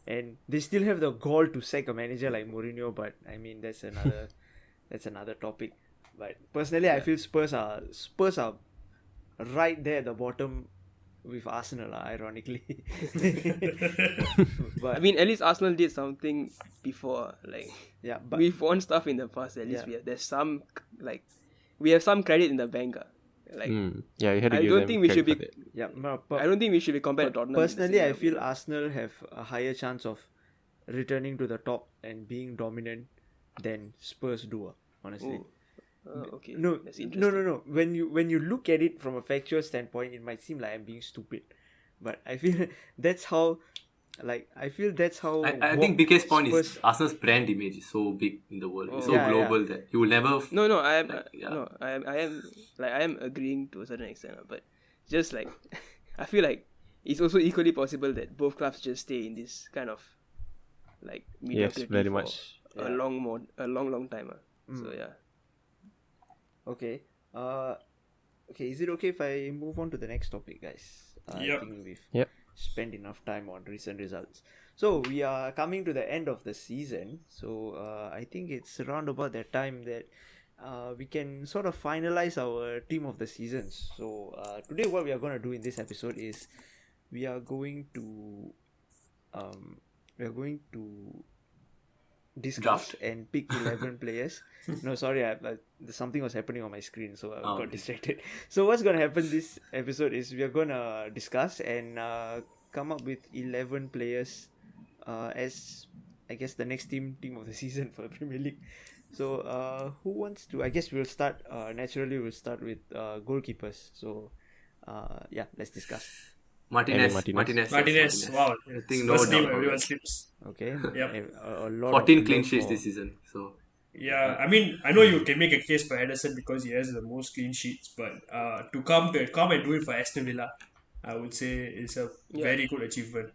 and they still have the gall to sack a manager like Mourinho. But I mean that's another topic. But personally, I feel Spurs are right there at the bottom with Arsenal, ironically. But I mean, at least Arsenal did something before. Like, yeah, but we've won stuff in the past. At least Yeah. there's some we have some credit in the bank. Like, Yeah, you had to I give don't them think we should credit be. for that. yeah, I don't think we should be compared to Tottenham. in the personally, same I level. feel Arsenal have a higher chance of returning to the top and being dominant than Spurs do. Honestly, Okay. no, That's no, interesting. no. When you look at it from a factual standpoint, it might seem like I'm being stupid, but I feel that's how. I feel that's how. I think BK's point Spurs- is Arsenal's brand image is so big in the world. It's so Yeah, global that you will never. No, I am. yeah. No, I am agreeing to a certain extent, but just like I feel like it's also equally possible that both clubs just stay in this kind of like Yes, mediocrity very for much. a long time. So yeah. Okay. Okay. Is it okay if I move on to the next topic, guys? Yep. I think we've Yep. spent enough time on recent results. So we are coming to the end of the season. So I think it's around about that time that we can sort of finalize our team of the seasons. So today, what we are going to do in this episode is we are going to discuss Draft. and pick 11 players. No, sorry, something was happening on my screen, so I got okay. distracted. So what's going to happen this episode is we are going to discuss and come up with 11 players as, I guess, the next team of the season for the Premier League. So who wants to? I guess we'll start, naturally we'll start with goalkeepers. So yeah, let's discuss. Martinez. Martinez. Yes, Wow. I think no First name doubt. everyone sleeps. Okay. Yep. A lot 14 of clean love sheets for- this season. So Yeah, I mean, I know you can make a case for Ederson because he has the most clean sheets, but to come and do it for Aston Villa, I would say it's a very good achievement.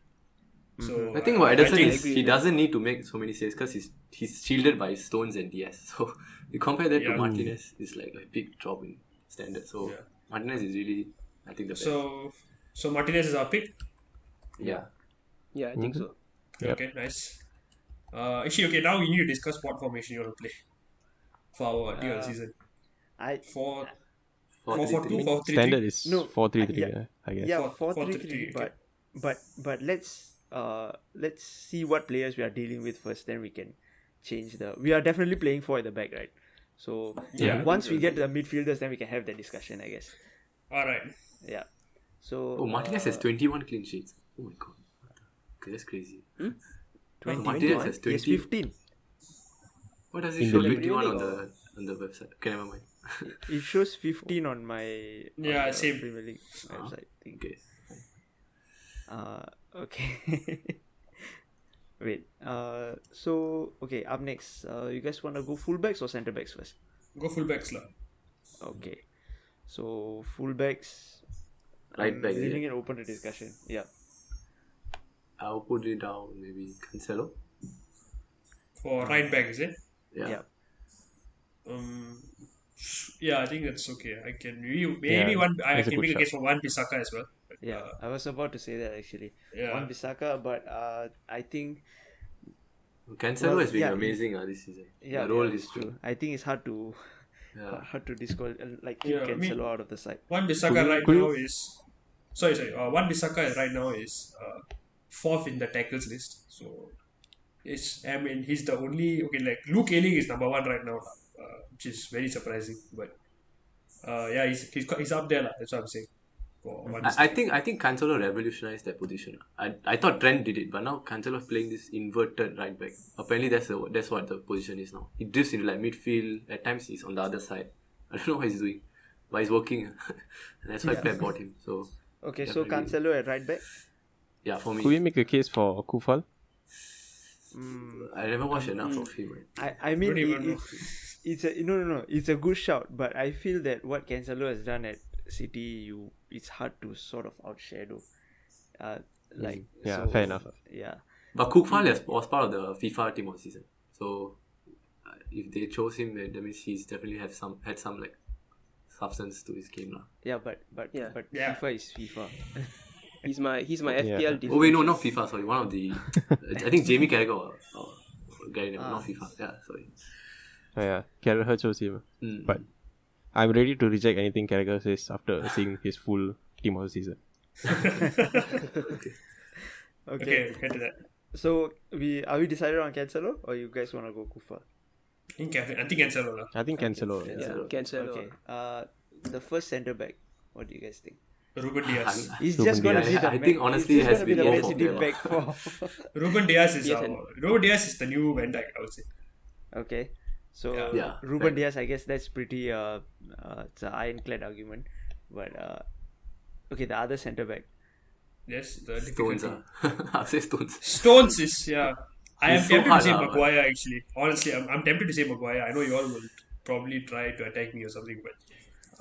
So I think what Ederson I is agree, he yeah. doesn't need to make so many saves because he's shielded by Stones and Diaz. So you compare that to Yeah. Martinez, it's like a big drop in standard. So Yeah. Martinez is really, I think, the best. So Martinez is our pick. yeah. Yeah, I think so. Yep. Okay, nice. Actually, okay, now we need to discuss what formation you want to play for our team of the season. I 4-4-2, 4-3-3. 4-3-3. Standard is No, 4-3-3, yeah. I guess. yeah, 4-3-3, 4-3-3, but let's see what players we are dealing with first, then we can change we are definitely playing 4 at the back, right? So Yeah. once we get to the midfielders, then we can have that discussion, I guess. All right. Yeah. So Oh, Martinez has 21 clean sheets. Oh my god. Okay, that's crazy. 21. Martinez has He has 20. 15. What does it In show the league. 21 on the website? Okay, never mind. It shows 15 on my Yeah, on the same. Premier League website thing. Okay. Okay. Wait. So okay, up next. You guys want to go fullbacks or centre backs first? Go fullbacks lah. Okay. So fullbacks. Right I'm back, is leaving it? it open to discussion. Yeah. I'll put it down, maybe Cancelo. For right back, is it? Yeah. Yeah, I think that's okay. I can maybe Yeah, one. I that's a can good make a shot. case for one Bissaka as well. Yeah. I was about to say that actually. Yeah. One Bissaka, but I think Cancelo has been yeah, amazing this season. yeah, the role yeah, is it's true. I think it's hard to Yeah. keep Yeah, I mean- Cancelo out of the side. One Bissaka right now is sorry. One Bissaka right now is fourth in the tackles list. So he's the only like Luke Ayling is number one right now, which is very surprising. But yeah, he's up there lah. That's what I'm saying. For one I think Cancelo revolutionized that position. I thought Trent did it, but now Cancelo is playing this inverted right back. Apparently that's what the position is now. He drifts into like midfield. At times he's on the other side. I don't know what he's doing, but he's working. And that's why Pep bought him. So Okay, so definitely. Cancelo at right back. yeah, for me, Could we make a case for Kufal? I never watched enough of him. Man. I mean, Don't even know. it's a no. It's a good shout, but I feel that what Cancelo has done at City, it's hard to sort of outshadow. Yeah, fair enough. Yeah, But Kukfal was part of the FIFA team of the season. So if they chose him, that means he's definitely had some like substance to his game lah. Yeah, but Yeah. Yeah. FIFA is FIFA. He's my Yeah. FPL defense. Oh wait, no, not FIFA. Sorry, one of the I think Jamie Carragher or Gary Neville, not FIFA. Yeah, sorry. Oh, yeah, Carragher chose him. Mm. But I'm ready to reject anything Carragher says after seeing his full team of the season. Okay, get to that. So are we decided on Cancelo or you guys want to go Kufa? I think Cancelo lah. I think Cancelo. Yeah, Cancelo. Okay. The first centre back. What do you guys think? Ruben Diaz. He's Ruben just gonna Diaz. be the I think honestly he's it has just to gonna be the both Man of City them. back four. Ruben Diaz is Yes, Ruben Diaz is the new Van Dijk, I would say. Okay. So Yeah. Ruben Diaz, I guess that's pretty it's an ironclad argument. But okay, the other centre back. Yes, the Stones difficulty. I'll say Stones. Stones is I am It's so tempted hard to say lah, Maguire actually. Honestly, I'm tempted to say Maguire. I know you all will probably try to attack me or something, but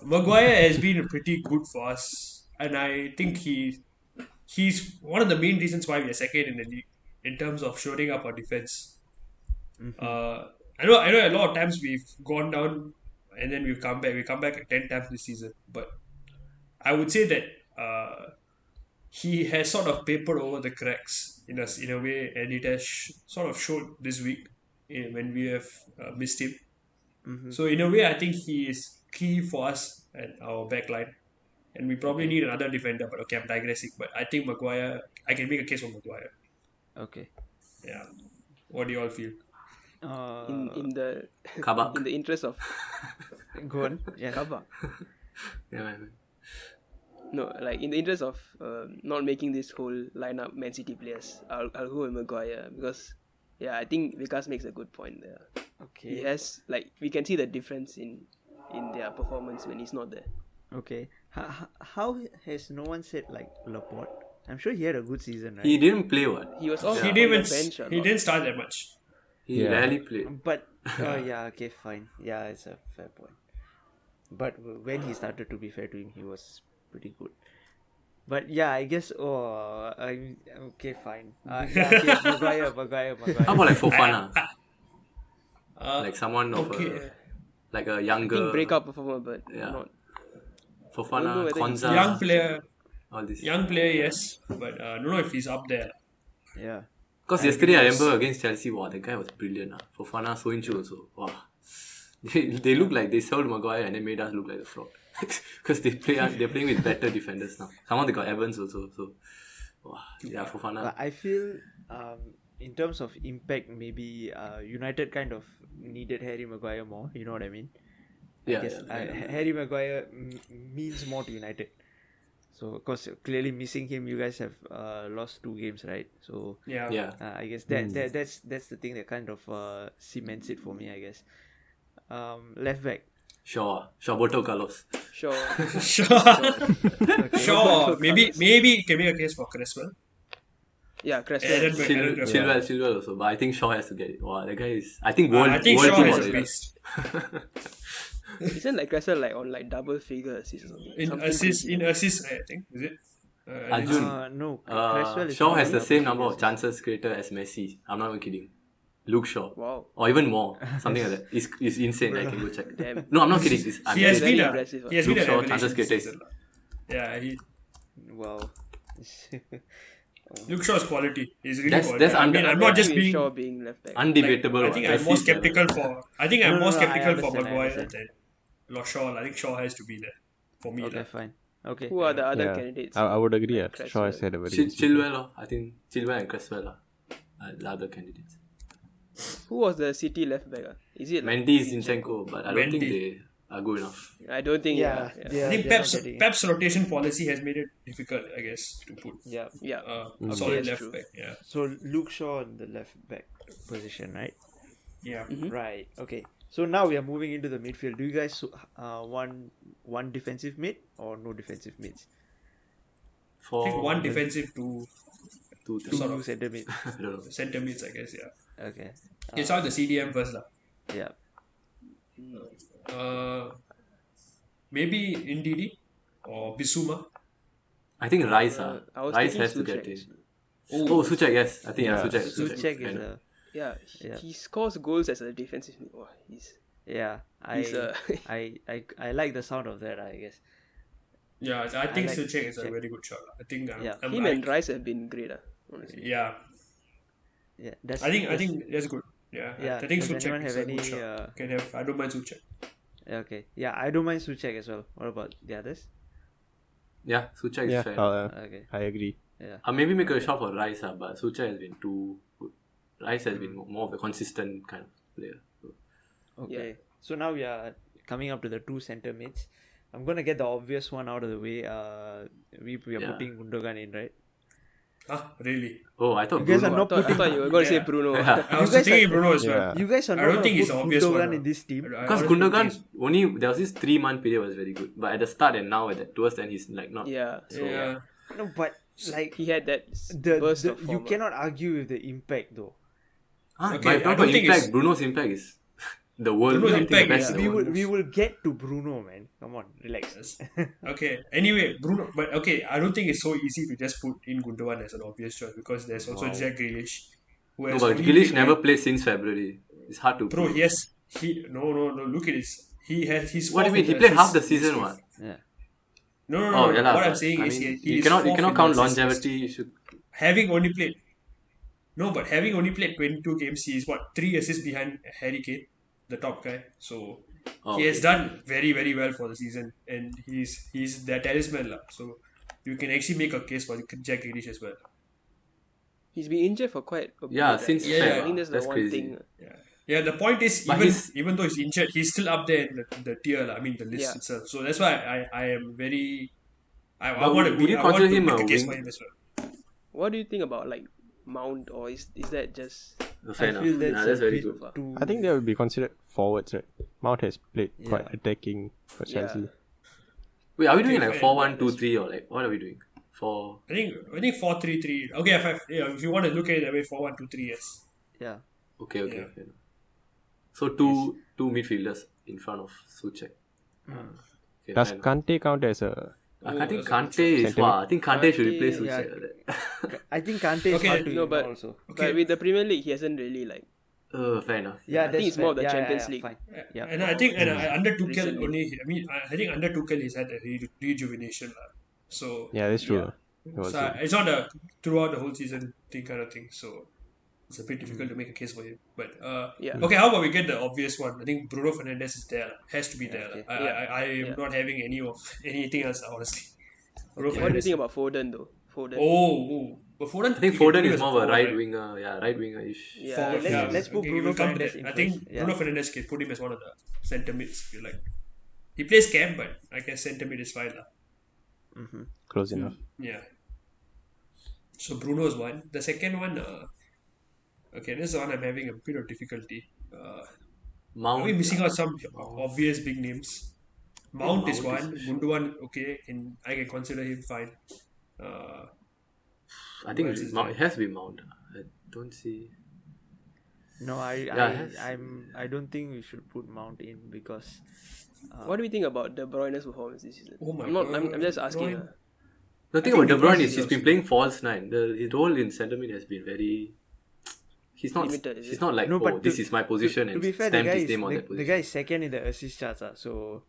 Maguire has been pretty good for us, and I think he's one of the main reasons why we are second in the league in terms of shoring up our defense. I know a lot of times we've gone down and then we've come back. We come back like 10 times this season, but I would say that he has sort of papered over the cracks in a way, and it has sort of showed this week when we have missed him. So in a way, I think he is key for us at our back line, and we probably need another defender. But okay, I'm digressing. But I think Maguire, I can make a case for Maguire. Okay. Yeah. What do you all feel? In the Kabak. in the interest of Go on. Yeah. Kabak. Yeah, man. No, like in the interest of not making this whole lineup Man City players, I'll go with Maguire because I think Vikas makes a good point there. Okay. He has we can see the difference in their performance when he's not there. Okay. How has no one said like Laporte? I'm sure he had a good season, right? He didn't play what? He was off He on didn't the bench a he lot. didn't start that much. He Yeah. rarely played. But yeah, okay, fine. Yeah, it's a fair point. But when he started, to be fair to him, he was pretty good. But yeah, I guess. Okay, fine. Yeah, okay, Maguire. How about like Fofana? Uh, Like someone of okay. like a I younger think breakout performer, but Yeah. not. I don't know Fofana, whether he's Konza, all this. young player, yes, but I don't know if he's up there. Yeah. Because yesterday I remember against Chelsea, wow, that guy was brilliant. Fofana, Soinchu also. Wow. They look like they sold Maguire and they made us look like the fraud. Because they're playing with better defenders now. Some of they got Evans also. So, wow. Yeah, Fofana. But I feel in terms of impact, maybe United kind of needed Harry Maguire more. You know what I mean? I Yeah, guess yeah. Harry Maguire means more to United. So, of course, clearly missing him, you guys have lost 2 games, right? So, Yeah. Yeah. I guess that's the thing that kind of cements it for me, I guess. Left back. Roberto Carlos. Sure. Sure. Maybe you can make a case for Cresswell. Yeah, Cresswell. Aaron Cresswell. Chilwell also. But I think Shaw has to get it. Wow, that guy is... I think I think world Shaw team is a already. beast. Isn't like Cresswell on double figure assists or something? In assists, I think. Is it? I think Arjun. No, Cresswell is Shaw not has the double same number of figures. chances created as Messi. I'm not even kidding. Luke Shaw. Wow. Or even more. Something like that. It's insane. I can go check. Damn. No, I'm not kidding. I'm He has kidding. been impressive, he has been Luke a Shaw, revelation chances this created. season. Yeah, Wow. Luke Shaw's quality is really That's quality. I mean, under- I'm not just With being. Shaw being left back. Undebatable. I think I'm more skeptical for. I think I'm No, more no, I skeptical for understand, I Maguire understand. than Shaw. I think Shaw has to be there for me. Okay, fine. Okay. Who are the other Yeah. candidates? I would agree. Like Shaw has Cresswell. had a very good season. Chilwell. I think Chilwell and Cresswell are the other candidates. Who was the City left back? Is it like Mendy, Zinchenko, but I don't think Mendy. they are good enough. I don't think. Yeah. Yeah. I think they're not getting it. Pep's rotation policy has made it difficult, I guess, to put Yeah. Yeah. a solid that's left true. back. Yeah, So Luke Shaw on the left back position, right? yeah. Right. Okay. So now we are moving into the midfield. Do you guys want one defensive mid or no defensive mids? For I think one defensive, two two, three. Sort Two of. center mid. I don't know. center mids, I guess. Yeah. Okay. You start the CDM first, lah. Yeah. Maybe Ndidi or Bissouma. I think Rice. I was Rice thinking has to Soucek, get in. actually. Oh, Souček, yes. I think Yeah. Souček I is know. Yeah, Yeah. he scores goals as a defensive mid. Wow, he's I like the sound of that, I guess. Yeah, I think like Souček is a Souček. very good shot. I think Yeah. him and Rice have been great. Honestly. yeah, Yeah, that's I think that's good. Yeah, Yeah, I think does Souček anyone is have a good any, shot. Can have. I don't mind Souček. okay. Yeah, I don't mind Souček as well. What about the others? Yeah, Souček is Yeah, fair. Okay. I agree. Yeah. Maybe make a shot for Rice, but Souček has been too good. Rice has been more of a consistent kind of player. So, Okay. So now we are coming up to the two center mids. I'm gonna get the obvious one out of the way. We are Yeah. putting Gundogan in, right? Really? oh, I thought You guys Bruno. are not I putting. thought you were going to say Yeah. Bruno. I was guys thinking are- Bruno as well. Yeah. You guys are I not don't gonna think put it's the obvious Gundogan one, in this team. I Because honestly don't Gundogan think only there was this 3-month period was very good, but at the start and now towards the end he's like not. Yeah, so. Yeah. No, but like he had that the burst of you form. cannot argue with the impact though. Ah, Okay, but if I talk don't about think impact, it's- Bruno's impact is the world. Bruno's I think impact the best is- in the world. We will get to Bruno, man. Come on, relax. Yes. Okay. Anyway, Bruno. But okay, I don't think it's so easy to just put in Gundogan as an obvious choice because there's also Wow. Jack Grealish, who No, has but only Grealish played never played since February. It's hard to. Bro, prove. yes, no. Look at this. He has. He's. What do you fourth mean? in He played half the assists season, this what? season. Yeah. No. Oh, yeah, lah, What I'm but, saying I is mean, he you is cannot fourth in count assists. longevity. You should. Having only played. No, but having only played 22 games, he is 3 assists behind Harry Kane, the top guy. So he has done very, very well for the season, and he's their talisman, lah. So you can actually make a case for Jack Grealish as well. He's been injured for quite a bit. Yeah, right? since Yeah, Feb, I think that's the that's one crazy. thing. Yeah. The point is, But even though he's injured, he's still up there in the tier, lah. I mean the list Yeah. itself. So that's why I am very. I But want to would you I want consider to him make a a case wing? for him as well. What do you think about like Mount, or is that just Fair I enough. feel Yeah, that's, that's a very bit good. too. I think they would be considered forwards, right? Mount has played quite Yeah. attacking for Chelsea. Wait, are we doing Okay, like fair. 4-1-2-3 or like what are we doing? For I think 4-3-3. Okay, if you want to look at it that way, 4-1-2-3, yes. Yeah. okay, Yeah. fair enough. So two midfielders in front of Souček. Okay, Does fair enough. Kante count as a... I think that's a good Kante is Sentiment. wow. I think Kante should Kante, replace yeah. Souček. Like that. I think Kante is Okay, hard to no, ignore but- also. Okay. But with the Premier League, he hasn't really like. Fair enough. Yeah, I think it's more of the Champions League. Fine. Yeah. And I think under Tuchel Recently. only. I mean, I think under Tuchel he's had a rejuvenation, lah. So Yeah, that's true. Yeah. It was, so it's not a throughout the whole season thing kind of thing. So it's a bit difficult to make a case for him. But Yeah. okay, how about we get the obvious one? I think Bruno Fernandes is there. Has to be there. okay. I am Yeah. not having anything else, honestly. Bruno What do you Fernandes. think about Foden though? Foden. But Foden. I think we can Foden put him is as more of a forward, right right? winger. Yeah, right winger-ish. Yeah, Forward, let's put okay, Bruno we'll come to Fernandes that. in I think first. Yeah. Bruno Fernandes can put him as one of the centre mids. If you like, he plays cam, but I guess centre mid is fine, lah. close enough. Yeah. So Bruno is one. The second one, okay, this is the one I'm having a bit of difficulty. Are Mount. we missing out some obvious big names? Mount is Mount one. is- Gundogan, okay, I can consider him fine. I think Who else is Mount, there? it has to be Mount. I don't see. No, Yeah, I don't think we should put Mount in because What do we think about De Bruyne's performance this season? Oh my I'm God, just asking. Bruyne. The thing I about think De Bruyne De Bruyne is he's is been playing false nine. His role in centre mid has been very. He's not. Limited, is He's it? not like No, but this to- is my position to and be fair, the stamp guy his is name on that the position. guy is second in the assist charts. So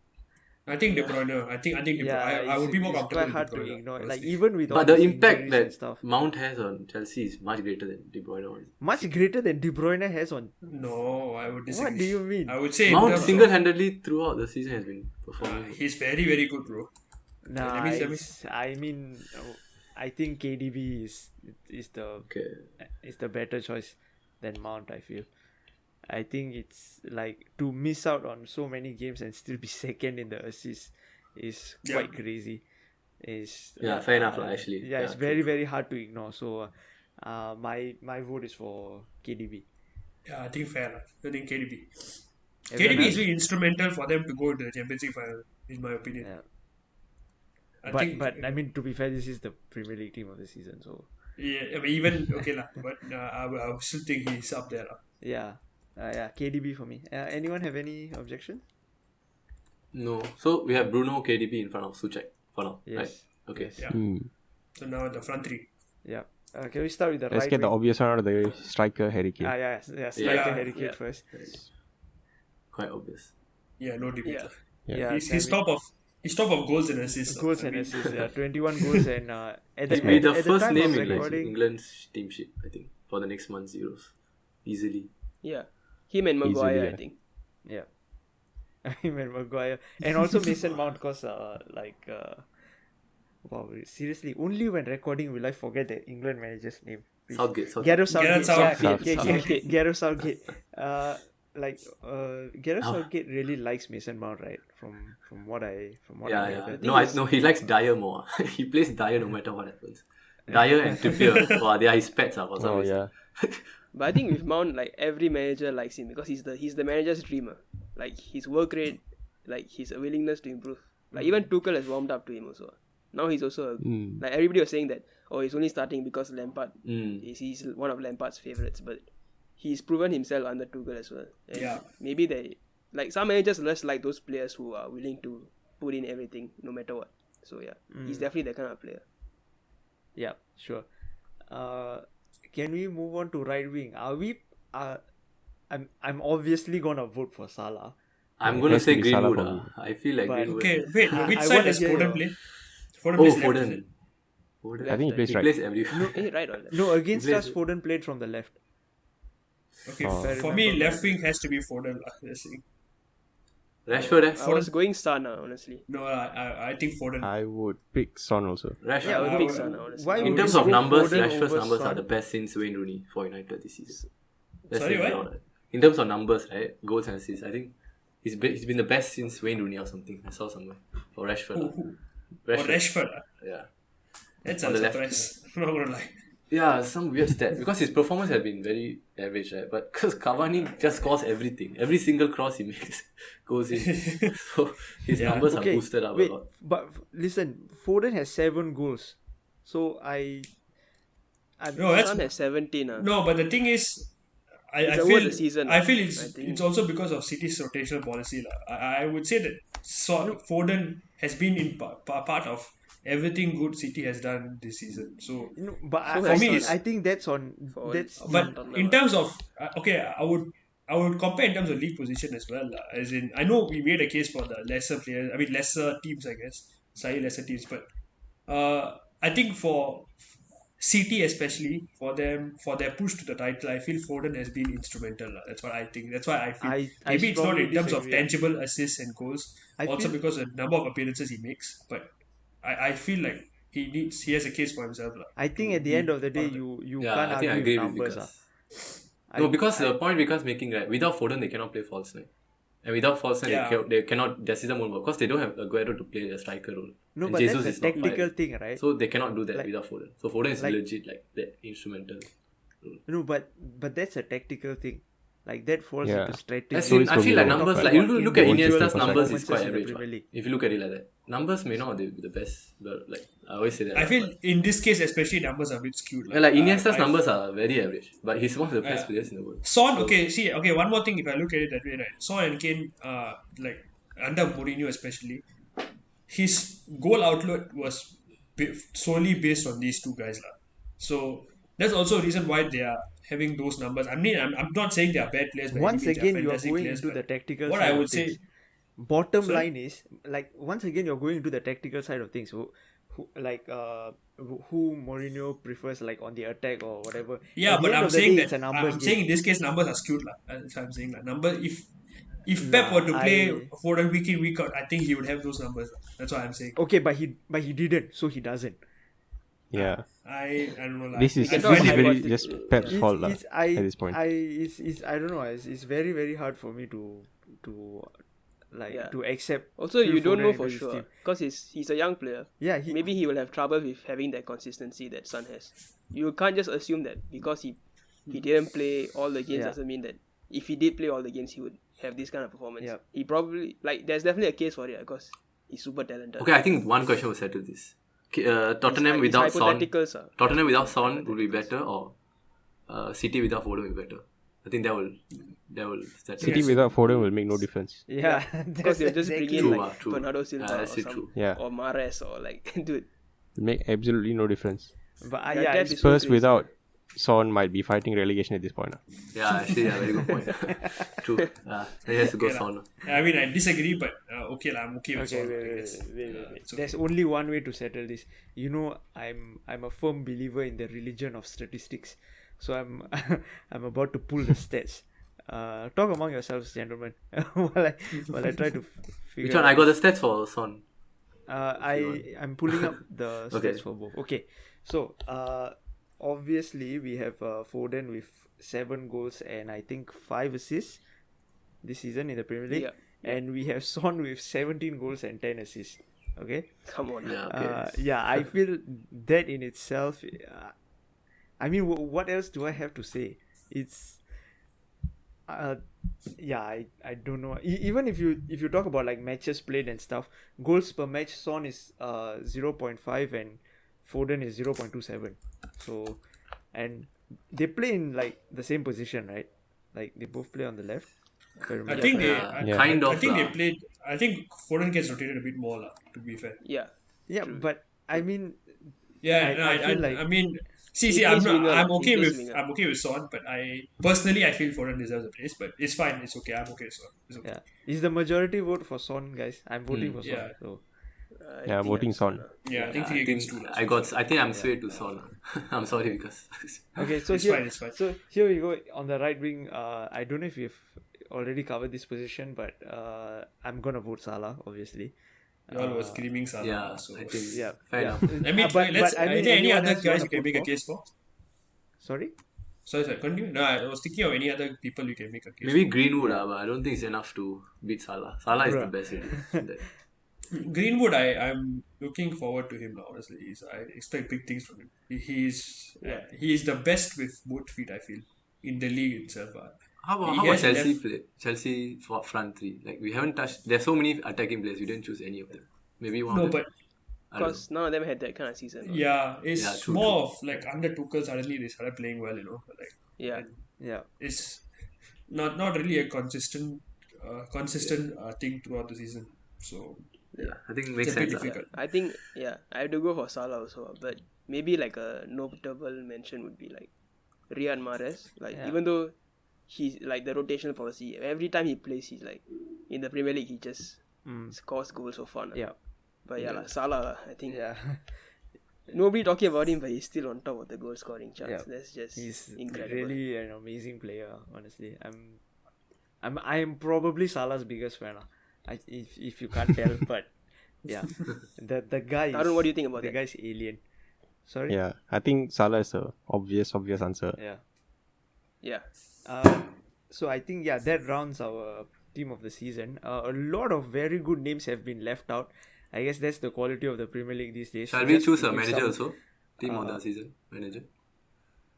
I think De Bruyne. I think De Bruyne. yeah, I would be more it's comfortable quite hard with De to Bruyne, ignore. honestly. Like even with all But the these impact injuries and that stuff, Mount has on Chelsea is much greater than De Bruyne one. much greater than De Bruyne has on. No, I would disagree. What do you mean? I would say in Mount terms of- single-handedly throughout the season has been performing. he's very, very good, bro. Nah, Let me- I mean, I think KDB is the better choice than Mount. I feel. I think it's like to miss out on so many games and still be second in the assists is quite crazy. Is Fair enough, actually. Yeah, it's very very hard to ignore. So, my vote is for KDB. Yeah, I think fair. I think KDB. Everyone KDB else? is really instrumental for them to go to the Champions League final, in my opinion. Yeah. I But think, I mean, to be fair, this is the Premier League team of the season. So yeah, I mean, even okay lah. But I still think he's up there lah. yeah, KDB for me. Anyone have any objections? No. So we have Bruno KDB in front of Souček for now, Yes. right? Okay. Yes. Yeah. Hmm. So now the front three. Yeah. Can we start with the Let's right get the wing? obvious one out of the striker, Harry Kane. Yeah. Striker Yeah. Harry Kane Yeah. first. Quite obvious. Yeah, no debate. Yeah. Yeah, He's top of goals and assists. goals and assists. Yeah, 21 goals and at He'll be the at first time name of in like recording. England's team sheet, I think, for the next month's Euros. Easily. Yeah. Him and Maguire, Easily, I yeah. think. Yeah. Him and Maguire. And also Mason Mount because wow, seriously, only when recording will I forget the England manager's name. Please. Southgate. Gareth Southgate. Southgate. Gareth Southgate. Gareth Southgate really likes Mason Mount, right? From what I Yeah. gathered. No, he likes Dyer more. He plays Dyer no matter what happens. Dyer and Trippier, wow, they are his pets for some Oh reason. yeah. But I think with Mount, like every manager likes him because he's the manager's dreamer. Like his work rate, like his willingness to improve. Like even Tuchel has warmed up to him also. Now he's also like everybody was saying that he's only starting because Lampard he's one of Lampard's favourites, but he's proven himself under Tuchel as well. And Yeah. maybe they like some managers just like those players who are willing to put in everything no matter what. So yeah, he's definitely that kind of player. Yeah, sure. Can we move on to right wing? Are we? I'm obviously gonna vote for Salah. I'm going to Has say to be Salah Greenwood. for me. I feel like But- Greenwood. Okay, wait. Which I side wanna does hear Foden your- play? Foden Oh, plays left, Foden. isn't it? Foden. I think he plays He right. plays everywhere. Hey, right or left? No, against He us, plays- Foden played from the left. Okay, Oh. for me, left wing has to be Foden. Let's see. Rashford, eh? I was going Sana, honestly. No, I think Foden. I would pick Son also. Rashford. Yeah, I would I pick would- Sana, honestly. Why In would terms you of go numbers, Foden Rashford's over numbers are Son? the best since Wayne Rooney for United this season. Let's Sorry, say it what? out. In terms of numbers, right? Goals and assists, I think he's been the best since Wayne Rooney or something. I saw somewhere for Rashford. Who? Rashford. Rashford. Yeah. That's On a the left. surprise. I'm not gonna lie. Yeah, some weird stat because his performance has been very average, right? But because Cavani just scores everything, every single cross he makes goes in, so his Yeah. numbers are Okay, boosted up wait, a lot. but listen, Foden has 7 goals, so I'm No, that's Son has 17. no. But the thing is, It's I over feel the season, I feel I it's think. it's also because of City's rotational policy. I would say that Foden has been in part of everything good City has done this season. So, No, but So I for me, think- it's- I think that's on For- that's but Tottenham, in terms of okay, I would compare in terms of league position as well. As in, I know we made a case for the lesser players. I mean, lesser teams, I guess, slightly lesser teams. But I think for City especially, for their push to the title, I feel Foden has been instrumental. That's what I think. That's why I feel I maybe it's not strongly in terms of disagree. tangible assists and goals. I Also feel- because of the number of appearances he makes. But I feel like he has a case for himself. I think at the end of the day, you Yeah, can't I think I argue agree with with numbers. Vikas. No, because the point Vikas making, right? Without Foden, they cannot play false nine. And without false nine, Yeah. they cannot. Their system won't work because they don't have Aguero to play the striker role. No, And but Jesus that's is a not tactical firing. thing, right? So they cannot do that Like- without Foden. So Foden is like- legit like that instrumental. No, but that's a tactical thing. Like that falls Yeah. into strategy. As So in, it's I for feel me like the numbers top like five. you look at Individual Iniesta's numbers is performances quite in the average. Premier But League. if you look at it like that, numbers may not be the best, but like I always say that. I lah, feel but- in this case, especially numbers are a bit skewed. yeah, like Iniesta's I- numbers are very average, but he's one of the best Yeah. players in the world. Son, So- okay, one more thing if I look at it that way, right? Son and Kane, like under Mourinho especially, his goal outlet was solely based on these two guys, lah. So that's also a reason why they are having those numbers. I mean, I'm not saying they are bad players. by any Once means, they again, are you are fantastic going players, into the but tactical what side I would of say, things. Bottom Sorry? line is, like, once again, you're going into the tactical side of things. Who Mourinho prefers, like, on the attack or whatever. yeah, At the but end I'm of the saying day, it's a that numbers I'm game. saying in this case numbers are skewed, lah. That's what I'm saying, lah. If Pep were to play Foden week in week out, I think he would have those numbers. That's what I'm saying. Okay, but he didn't, so he doesn't. Yeah. I don't know. Like, This is I can talk this is about very hypothetical- just Pep's It's, fault lah, it's, at this point. I don't know. It's very very hard for me to Yeah. to accept. Also, Phil you don't Foden know into for this sure team. because he's a young player. Yeah, Maybe he will have trouble with having that consistency that Son has. You can't just assume that because he didn't play all the games Yeah. doesn't mean that if he did play all the games he would have this kind of performance. Yeah. He probably there's definitely a case for it because he's super talented. Okay, I think one question was settled this. Tottenham His without Son. hypotheticals are- Tottenham without Son would be better, or City without Foden will be better. I think that will settle. City without Foden will make no difference. Yeah, because they'll just bring in True, like true. Bernardo Silva That's or, it, true. Yeah. or Mahrez or like dude. Will make absolutely no difference. But The gap is so Spurs crazy. without Son might be fighting relegation at this point. Yeah, actually, yeah, very good point. True. He has to go Okay, Son. I mean, I disagree, but okay, I'm okay with okay, Son. wait, I wait, guess. wait, wait, wait. It's okay. There's only one way to settle this. You know, I'm a firm believer in the religion of statistics. So I'm I'm about to pull the stats. Talk among yourselves, gentlemen, while I try to figure Which one? out I got the stats for Son. I'm pulling up the stats Okay. for both. Okay, so obviously we have Foden with 7 goals and I think 5 assists this season in the Premier League, Yeah. and we have Son with 17 goals and 10 assists. Okay, Come on. Yeah, okay. yeah, I feel that in itself. I mean, what else do I have to say? It's yeah, I don't know. Even if you talk about like matches played and stuff, goals per match, Son is 0.5 and Foden is 0.27. So, and they play in like the same position, right? Like they both play on the left. If I I remember think they, Yeah, I, kind I of think they lah. played. I think Foden gets rotated a bit more, lah. To be fair. Yeah. yeah, True. but I mean, Yeah, I feel like- I mean, He see, plays winger, I'm lah. He okay plays with winger. I'm okay with Son, but I personally I feel Foden deserves a place, but it's fine, it's okay. I'm okay with Son. It's okay. yeah, is the majority vote for Son, guys? I'm voting for Son. yeah. So I Yeah, think voting I'm Son. Yeah, I think I 3 think against 2. I think I'm swayed to Son. I'm sorry because okay, so It's here, fine, it's fine. so here we go on the right wing. I don't know if you've already covered this position, but I'm gonna vote Salah, obviously. Y'all was screaming Salah. yeah, so. I think Yeah, fair yeah. enough. I mean, let's. I mean, is there any anyone other else you guys wanna you can put make a for? case for? Sorry. Sorry, continue. No, I was thinking of any other people you can make a case Maybe Greenwood, but I don't think it's enough to beat Salah. Salah is the Bruh. best. In that. for. Greenwood, I'm looking forward to him now, honestly. I expect big things from him. He is the best with both feet, I feel, in the league itself. How He about has Chelsea left- play? Chelsea for front three. Like we haven't touched. There's so many attacking players. We didn't choose any of them. Maybe one No, of them. but I don't know. Because none of them had that kind of season. right? yeah, it's Yeah, true, more true. of like under Tuchel suddenly they started playing well, Like Yeah. Yeah. it's not really a consistent thing throughout the season. So Yeah, I think it makes It's a bit sense. difficult. I think I have to go for Salah also, but maybe like a notable mention would be like Riyad Mahrez. Like Yeah. even though he's like the rotational policy, every time he plays, he's like in the Premier League, he just scores goals for fun. Yeah. But yeah, Salah, lah, I think Yeah. nobody talking about him, but he's still on top of the goal scoring charts. Yeah. That's just He's incredible. really an amazing player. Honestly, I'm probably Salah's biggest fan. If you can't tell, but yeah, the guy. Is, Tarun, what do you think about the that? guy's alien? Sorry. Yeah, I think Salah is a obvious answer. Yeah. Yeah. So I think that rounds our team of the season. A lot of very good names have been left out. I guess that's the quality of the Premier League these days. Shall we Just choose to a give manager some- also? Team of the season manager.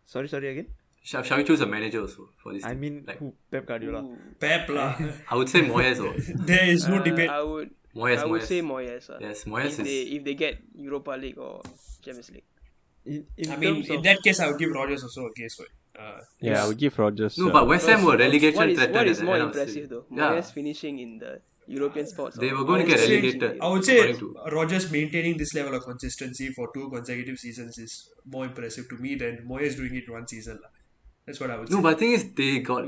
Sorry again. Shall we choose a manager also for this? I team? mean, like, who? Pep Guardiola. Ooh. Pep lah. I would say Moyes or There is no debate. I would Moyes. say Moyes. Yes, Moyes If they get Europa League or Champions League. In I mean, terms in of- that case, I would give Rodgers also a case for it. Yeah, I would give Rodgers. No, but West Ham were relegation What threatened. is at the more end of the impressive season. though? Yeah. Moyes finishing in the European spots. They or were going to get I would say- relegated. I would say according to- Rodgers maintaining this level of consistency for 2 consecutive seasons is more impressive to me than Moyes doing it one season. Lah. That's what I would say. No, but the thing is,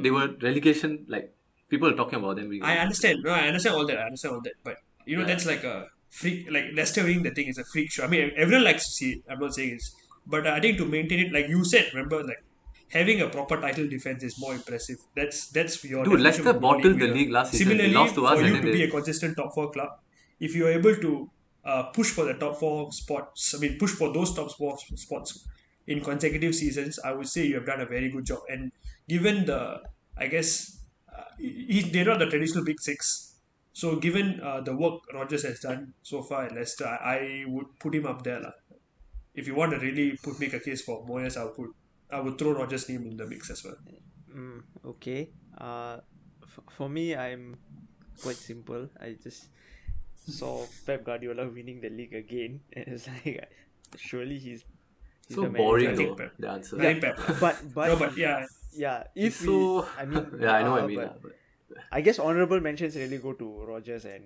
they were relegation. Like people are talking about them. I understand. No, I understand all that. But that's like a freak. Like Leicester winning the thing is a freak show. I mean, everyone likes to see it. I'm not saying it's, but I think to maintain it, like you said, remember, like having a proper title defense is more impressive. That's your Dude, definition Leicester of bottled the winner. league last season. They Similarly, lost to us for and you then to be they- a consistent top 4 club, if you are able to push for the top 4 spots, I mean, push for those top 4 spots in consecutive seasons, I would say you have done a very good job. And given I guess, they're not the traditional big 6. So given the work Rodgers has done so far at Leicester, I would put him up there. Lah. If you want to really make a case for Moyes, I would throw Rodgers' name in the mix as well. Okay. For me, I'm quite simple. I just saw Pep Guardiola winning the league again, and it's like, surely he's so the boring manager. though. Pep. The answer. I think Pep. But No, but yeah, if we, So I mean, yeah, I know what I mean. but lah, but I guess honorable mentions really go to Rodgers and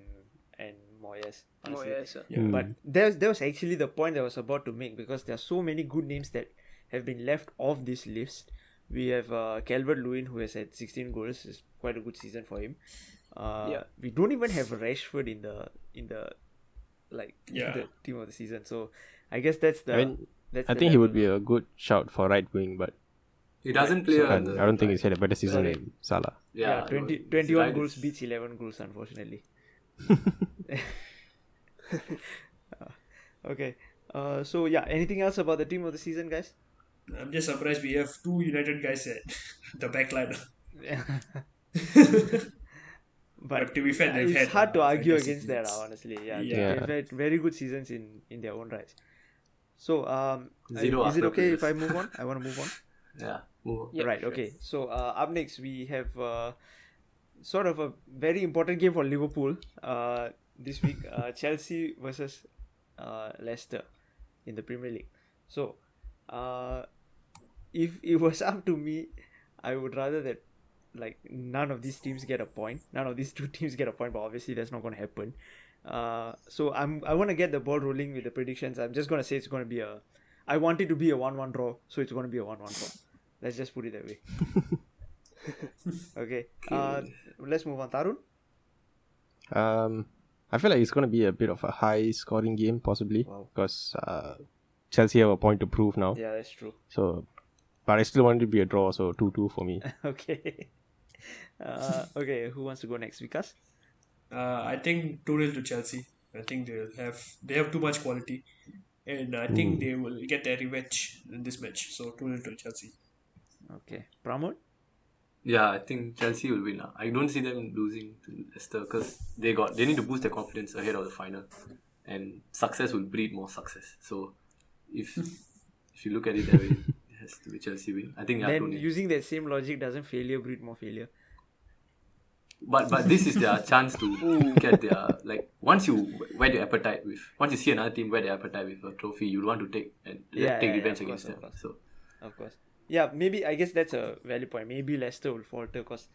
Moyes. honestly. Moyes. But that was actually the point I was about to make, because there are so many good names that have been left off this list. We have Calvert-Lewin, who has had 16 goals. It's quite a good season for him. We don't even have Rashford in the the team of the season. So I guess that's the. I think he would be a good shout for right wing, but He doesn't play I on the don't think he's had a better season than Salah. Yeah, no, 21 right goals is- beats 11 goals, unfortunately. Okay. So yeah, anything else about the team of the season, guys? I'm just surprised we have two United guys at the back line. But to be fair, they've it's had, hard to argue fantastic against that, seasons. honestly. Yeah. They've had very good seasons in their own rights. So Zero is it Arsenal okay if I players. move on? I want to move on. Yeah. Move on. Yep, Right. sure. Okay. So up next we have sort of a very important game for Liverpool this week. Chelsea versus Leicester in the Premier League. So if it was up to me, I would rather that like none of these teams get a point. None of these two teams get a point, but obviously that's not going to happen. So I want to get the ball rolling with the predictions. I'm just going to say it's going to be I want it to be a 1-1 draw, so it's going to be a 1-1 draw. Let's just put it that way. Okay. Let's move on. Tarun? I feel like it's going to be a bit of a high scoring game, possibly, Wow. because Chelsea have a point to prove now. Yeah, that's true. So, but I still want it to be a draw, so 2-2 for me. Okay. Okay, who wants to go next? Vikas? I think 2-0 to Chelsea. I think they have too much quality, and I think they will get their revenge in this match. So 2-0 to Chelsea. Okay. Pramod? Yeah, I think Chelsea will win. I don't see them losing to Leicester because they need to boost their confidence ahead of the final, and success will breed more success. So if you look at it that way, it has to be Chelsea win. I think Then using that same logic, doesn't failure breed more failure? But this is their chance to get their once you see another team whet their appetite with a trophy, you want to take revenge of against course, them. So Of course. Yeah, maybe I guess that's a valid point. Maybe Leicester will falter because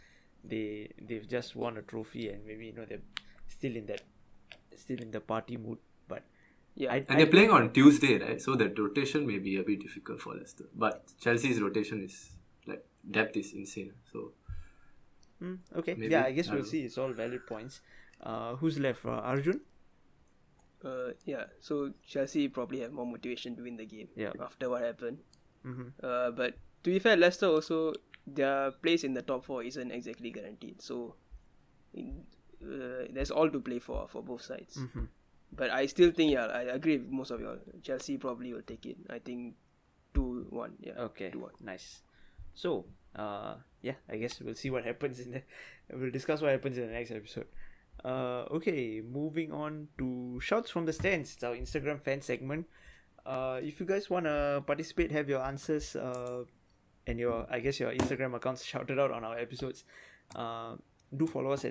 they've just won a trophy and maybe they're still in the party mood. But Yeah. and they're playing on Tuesday, right? So the rotation may be a bit difficult for Leicester. But Chelsea's rotation is depth is insane. So okay. maybe, Yeah, I guess I we'll don't know. see. It's all valid points. Who's left? Arjun? Yeah. So Chelsea probably have more motivation to win the game. Yeah. After what happened. Mm-hmm. But to be fair, Leicester also their place in the top 4 isn't exactly guaranteed. So there's all to play for both sides. Mm-hmm. But I still think I agree with most of y'all. Chelsea probably will take it. I think 2-1. Yeah. Okay. 2-1. Nice. So, yeah, I guess we'll see what happens we'll discuss what happens in the next episode. Okay, moving on to Shouts from the Stands. It's our Instagram fan segment. If you guys want to participate, have your answers and your Instagram accounts shouted out on our episodes, do follow us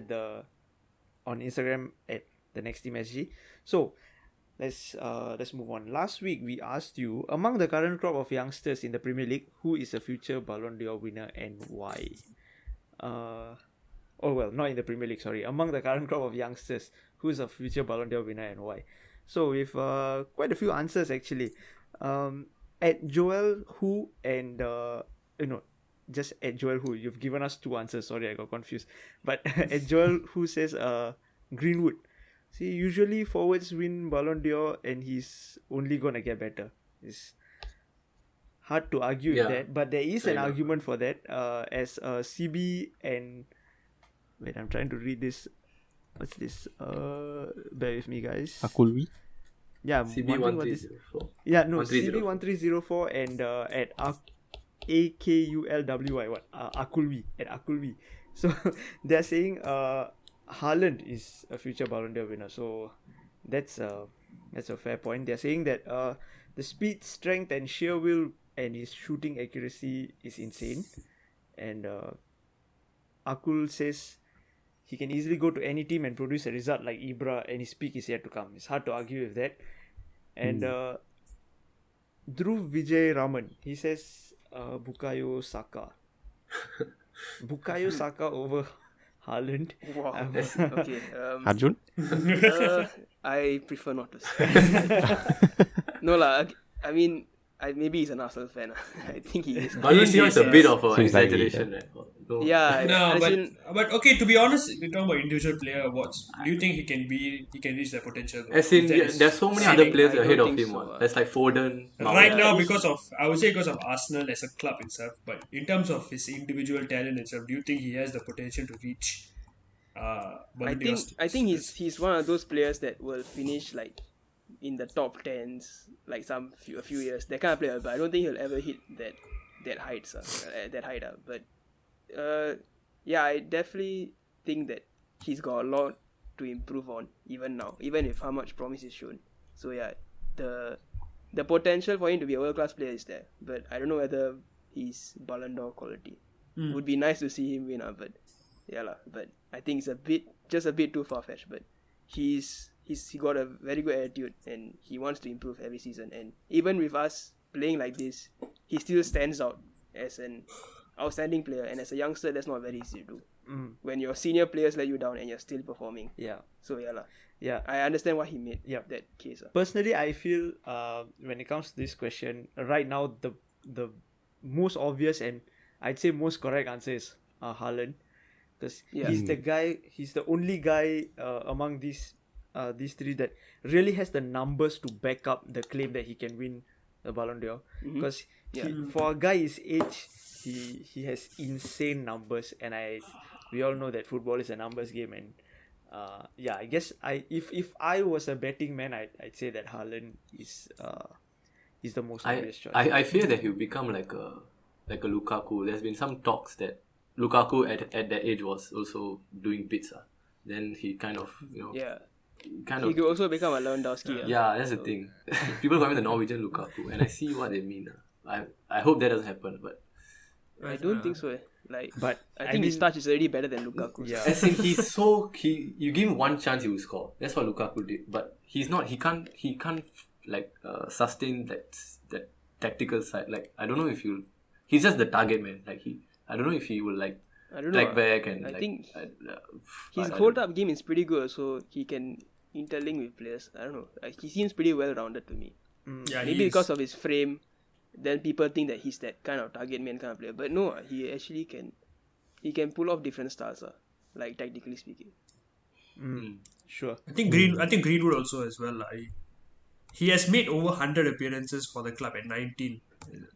on Instagram at the Next Team SG. So let's move on. Last week we asked you, among the current crop of youngsters in the Premier League, who is a future Ballon d'Or winner and why? Not in the Premier League, sorry. Among the current crop of youngsters, who is a future Ballon d'Or winner and why? So we've quite a few answers actually. At Joel Who and just at Joel Who, you've given us 2 answers. Sorry, I got confused. But at Joel Who says Greenwood. See, usually forwards win Ballon d'Or and he's only gonna get better. It's hard to argue with that, but there is an argument for that. As CB and wait, I'm trying to read this. What's this? Bear with me, guys. Akulwi? Yeah, I'm wondering what this. CB1304. Yeah, no, 1304. CB1304 and at AKULWI, Akulwi, at Akulwi. So they're saying Haaland is a future Ballon d'Or winner. So that's a fair point. They're saying that the speed, strength, and sheer will and his shooting accuracy is insane. And Akul says he can easily go to any team and produce a result like Ibra, and his peak is yet to come. It's hard to argue with that. And Dhruv Vijay Raman, he says Bukayo Saka. Bukayo Saka over Haaland. Wow. Um, Okay. Arjun? I prefer not to say. No lah. I mean, maybe he's an Arsenal fan. I think he is. Ballon d'Or is a bit of an Seems like exaggeration, right? No. Yeah. No, as in, but okay. To be honest, we're talking about individual player awards. Do you think he can reach their potential? As in, That is there's so many ceiling. other players I ahead don't of think him. so, There's like Foden, Mount. Right Yeah, now, he's- I would say because of Arsenal as a club itself, but in terms of his individual talent itself, do you think he has the potential to reach? I think he's one of those players that will finish like in the top tens, like a few years. That kind of player, but I don't think he'll ever hit that heights. That height. But yeah, I definitely think that he's got a lot to improve on even now, even if how much promise is shown. So yeah, the potential for him to be a world class player is there, but I don't know whether he's Ballon d'Or quality. Would be nice to see him win, but yeah lah. But I think it's just a bit too far fetched. But he got a very good attitude and he wants to improve every season. And even with us playing like this, he still stands out as an outstanding player. And as a youngster, that's not very easy to do. When your senior players let you down and you're still performing. yeah. So yeah lah. Yeah. I understand why he made Yep. that case. Personally, I feel when it comes to this question, right now the most obvious and I'd say most correct answer is Haaland, because Yeah. he's the guy. He's the only guy among these three that really has the numbers to back up the claim that he can win the Ballon d'Or. Because for a guy his age, he has insane numbers, and we all know that football is a numbers game, and I guess if I was a betting man, I'd say that Haaland is the most obvious choice. I fear that he'll become like a Lukaku. There's been some talks that Lukaku at that age was also doing bits. Then he kind of Yeah. kind He of could also become a Lewandowski. yeah, that's the thing. People call him the Norwegian Lukaku, and I see what they mean. I hope that doesn't happen, but I don't think so. Like, But I think his touch is already better than Lukaku's. Yeah. as in you give him one chance, he will score. That's what Lukaku did, but he's not. He can't like sustain that tactical side. Like I don't know if he's just the target man. Like I don't know if he will I don't know. track back and I think his his hold-up game is pretty good, so he can interlink with players. I don't know. He seems pretty well-rounded to me. Yeah, Maybe because of his frame, then people think that he's that kind of target man kind of player. But no, he actually can pull off different styles, like tactically speaking. sure. I think Greenwood also as well. He has made over 100 appearances for the club at 19.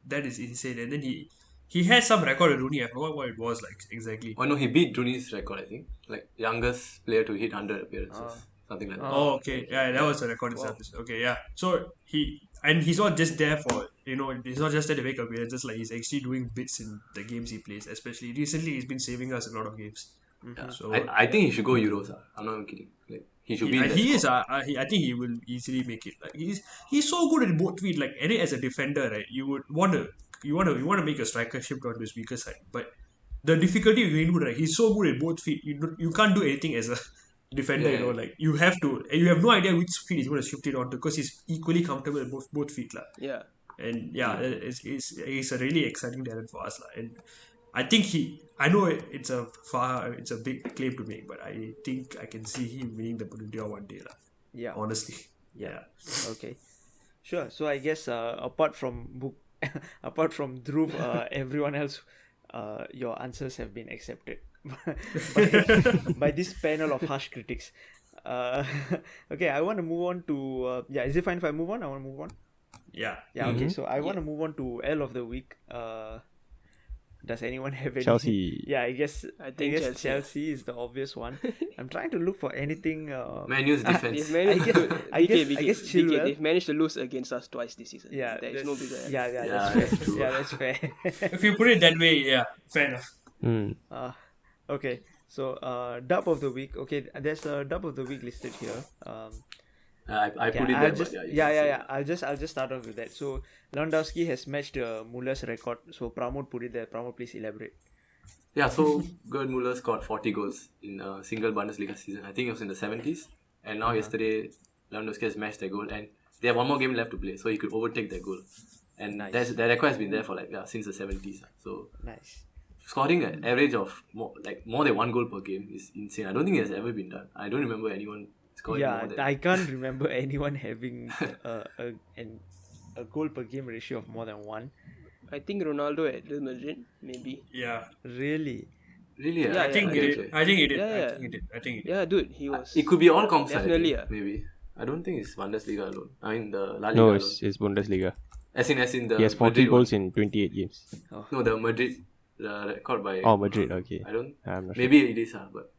That is insane. And then he has some record with Rooney. I forgot what it was like exactly. Oh no, he beat Rooney's record. I think like youngest player to hit 100 appearances, something like that. Oh, okay. Yeah, that was a record itself. Okay, yeah. So he's not just there for he's not just there to make appearances. Like he's actually doing bits in the games he plays. Especially recently, he's been saving us a lot of games. Yeah. So I think he should go Euros. I'm not even kidding. Like he should be. in that he is. squad. I think he will easily make it. Like he's so good at both feet. Like and as a defender, right? You would want to make a striker shift onto his weaker side. But the difficulty with Greenwood, right? He's so good at both feet. You can't do anything as a defender. Yeah. Like you have to. And you have no idea which feet he's going to shift it onto because he's equally comfortable at both feet, lah. Yeah. And it's a really exciting talent for us, lah. And I think I know it's a big claim to make, but I think I can see him winning the Ballon d'Or one day, lah. Yeah. Honestly. Yeah. Okay. Sure. So I guess apart from Dhruv, everyone else, your answers have been accepted by this panel of harsh critics. Okay, I want to move on to is it fine if I move on? I want to move on. Yeah. Yeah. Okay. So I want to move on to L of the week. Does anyone have any? Chelsea. Yeah, I guess Chelsea. Chelsea is the obvious one. I'm trying to look for anything. Man U's defense. They've managed I guess Chilwell. they've managed to lose against us twice this season. Yeah, There is no bigger. Yeah, that's true. Yeah, that's fair. If you put it that way, yeah, fair enough. Okay, so dub of the week. Okay, there's a dub of the week listed here. I put it I'll there, just, but yeah. I'll just start off with that. So Lewandowski has matched Muller's record. So Pramod put it there. Pramod, please elaborate. Yeah, so Gerd Muller scored 40 goals in a single Bundesliga season. I think it was in the 70s. And now yesterday, Lewandowski has matched their goal. And they have one more game left to play, so he could overtake their goal. And Nice. that record has been there for since the 70s. So Nice. scoring an average of more than 1 goal per game is insane. I don't think it has ever been done. I don't remember anyone scoring more Yeah, than. I can't remember anyone having a goal per game ratio of more than 1. I think Ronaldo at Real Madrid, maybe. Yeah, Really? Really? Yeah, I think I he think did. I think he did. Yeah, I yeah. think he did. I think he did. Yeah, dude, he was. It could be all comps. Definitely, I think, yeah. maybe. I don't think it's Bundesliga alone. I mean the La Liga No, alone. it's Bundesliga. As in the He has 40 Madrid goals one. in 28 games. No, the Madrid record by. Oh, Madrid, okay. I don't. I'm not Maybe it is, but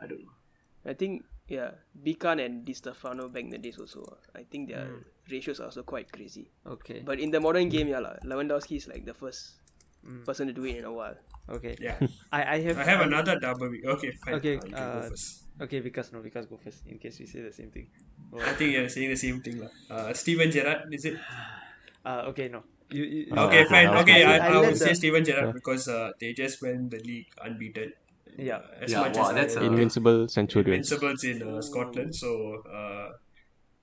I don't know. I think, yeah, Bican and Di Stefano back in the days also. I think their ratios are also quite crazy. Okay. But in the modern game, yeah, Lewandowski is like the first person to do it in a while. Okay. Yeah. I have Another double week. Okay, fine. Okay, You can go first. Okay, Vikas go first in case we say the same thing. I think you're saying the same thing. Steven Gerrard, is it? Okay, no. You Okay, fine. Okay, I I let would say the- Steven Gerrard because they just went the league unbeaten. Yeah. As Yeah, much wow, as that's I, a- Invincible Centurions. Invincibles in Scotland. So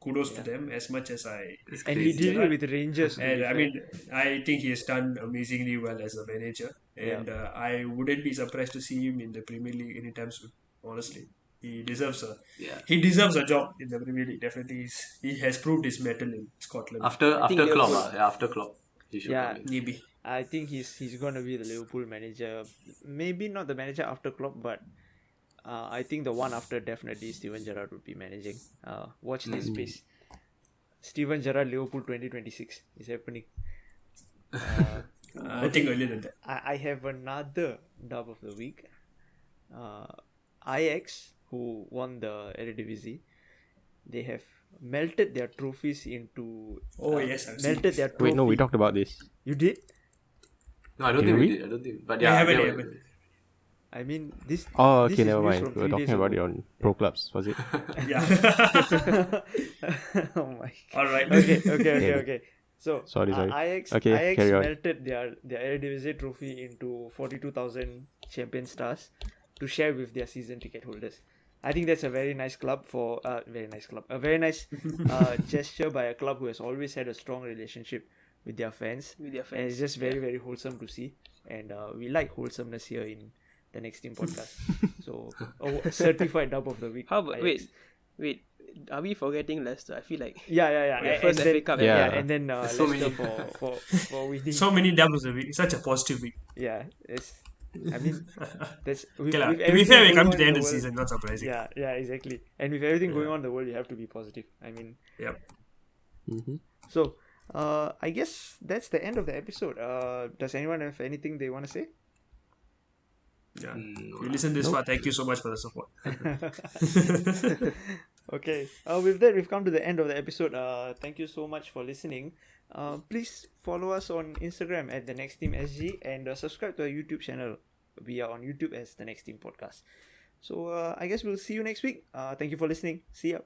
kudos to them. As much as I It's And he crazy. did it with Rangers. to and be I fair. mean, I think he has done amazingly well as a manager, and I wouldn't be surprised to see him in the Premier League anytime soon. Honestly, he deserves a job in the Premier League. Definitely, he has proved his mettle in Scotland. After think they'll Klopp, put- after Klopp, he should Yeah. come in. Maybe. I think he's gonna be the Liverpool manager. Maybe not the manager after Klopp, but I think the one after definitely Steven Gerrard would be managing. Watch this space. Steven Gerrard Liverpool 2026 is happening. I think earlier than that. I have another dub of the week. Ajax, who won the Eredivisie, they have melted their trophies into. Oh, yes, I've seen melted this. their trophy. Wait, no, we talked about this. You did? No, I don't Did think we? we did. I don't think. But They yeah, haven't, they they were- haven't. I mean, this. Oh, this okay, is never news mind. from We were 3 days talking about it ago. on Pro Clubs, was it? Yeah. Oh my. All right. Okay. So Sorry. Ajax, Okay, Ajax carry on. melted their Eredivisie trophy into 42,000 champion stars to share with their season ticket holders. I think that's a very nice club for a very nice gesture by a club who has always had a strong relationship with their fans. With their And it's fans. just very, very wholesome to see. And we like wholesomeness here in the Next Team podcast. So, certified dub of the week. How about, Ajax. wait, are we forgetting Leicester? I feel like Yeah. The first FA Cup, Yeah, yeah. and then so Leicester many. for winning. So many doubles a week. It's such a positive week. Yeah, it's. I mean, that's. Okay, lah. To be fair, we come to the end of the season. Not surprising. Yeah, exactly. And with everything going on in the world, you have to be positive. I mean, Yep. Mm-hmm. so I guess that's the end of the episode. Does anyone have anything they want to say? Yeah. Mm, You listen this far. Thank you so much for the support. Okay. With that, we've come to the end of the episode. Thank you so much for listening. Please follow us on Instagram at the Next Team SG and subscribe to our YouTube channel. We are on YouTube as the Next Team Podcast. So I guess we'll see you next week. Thank you for listening. See ya.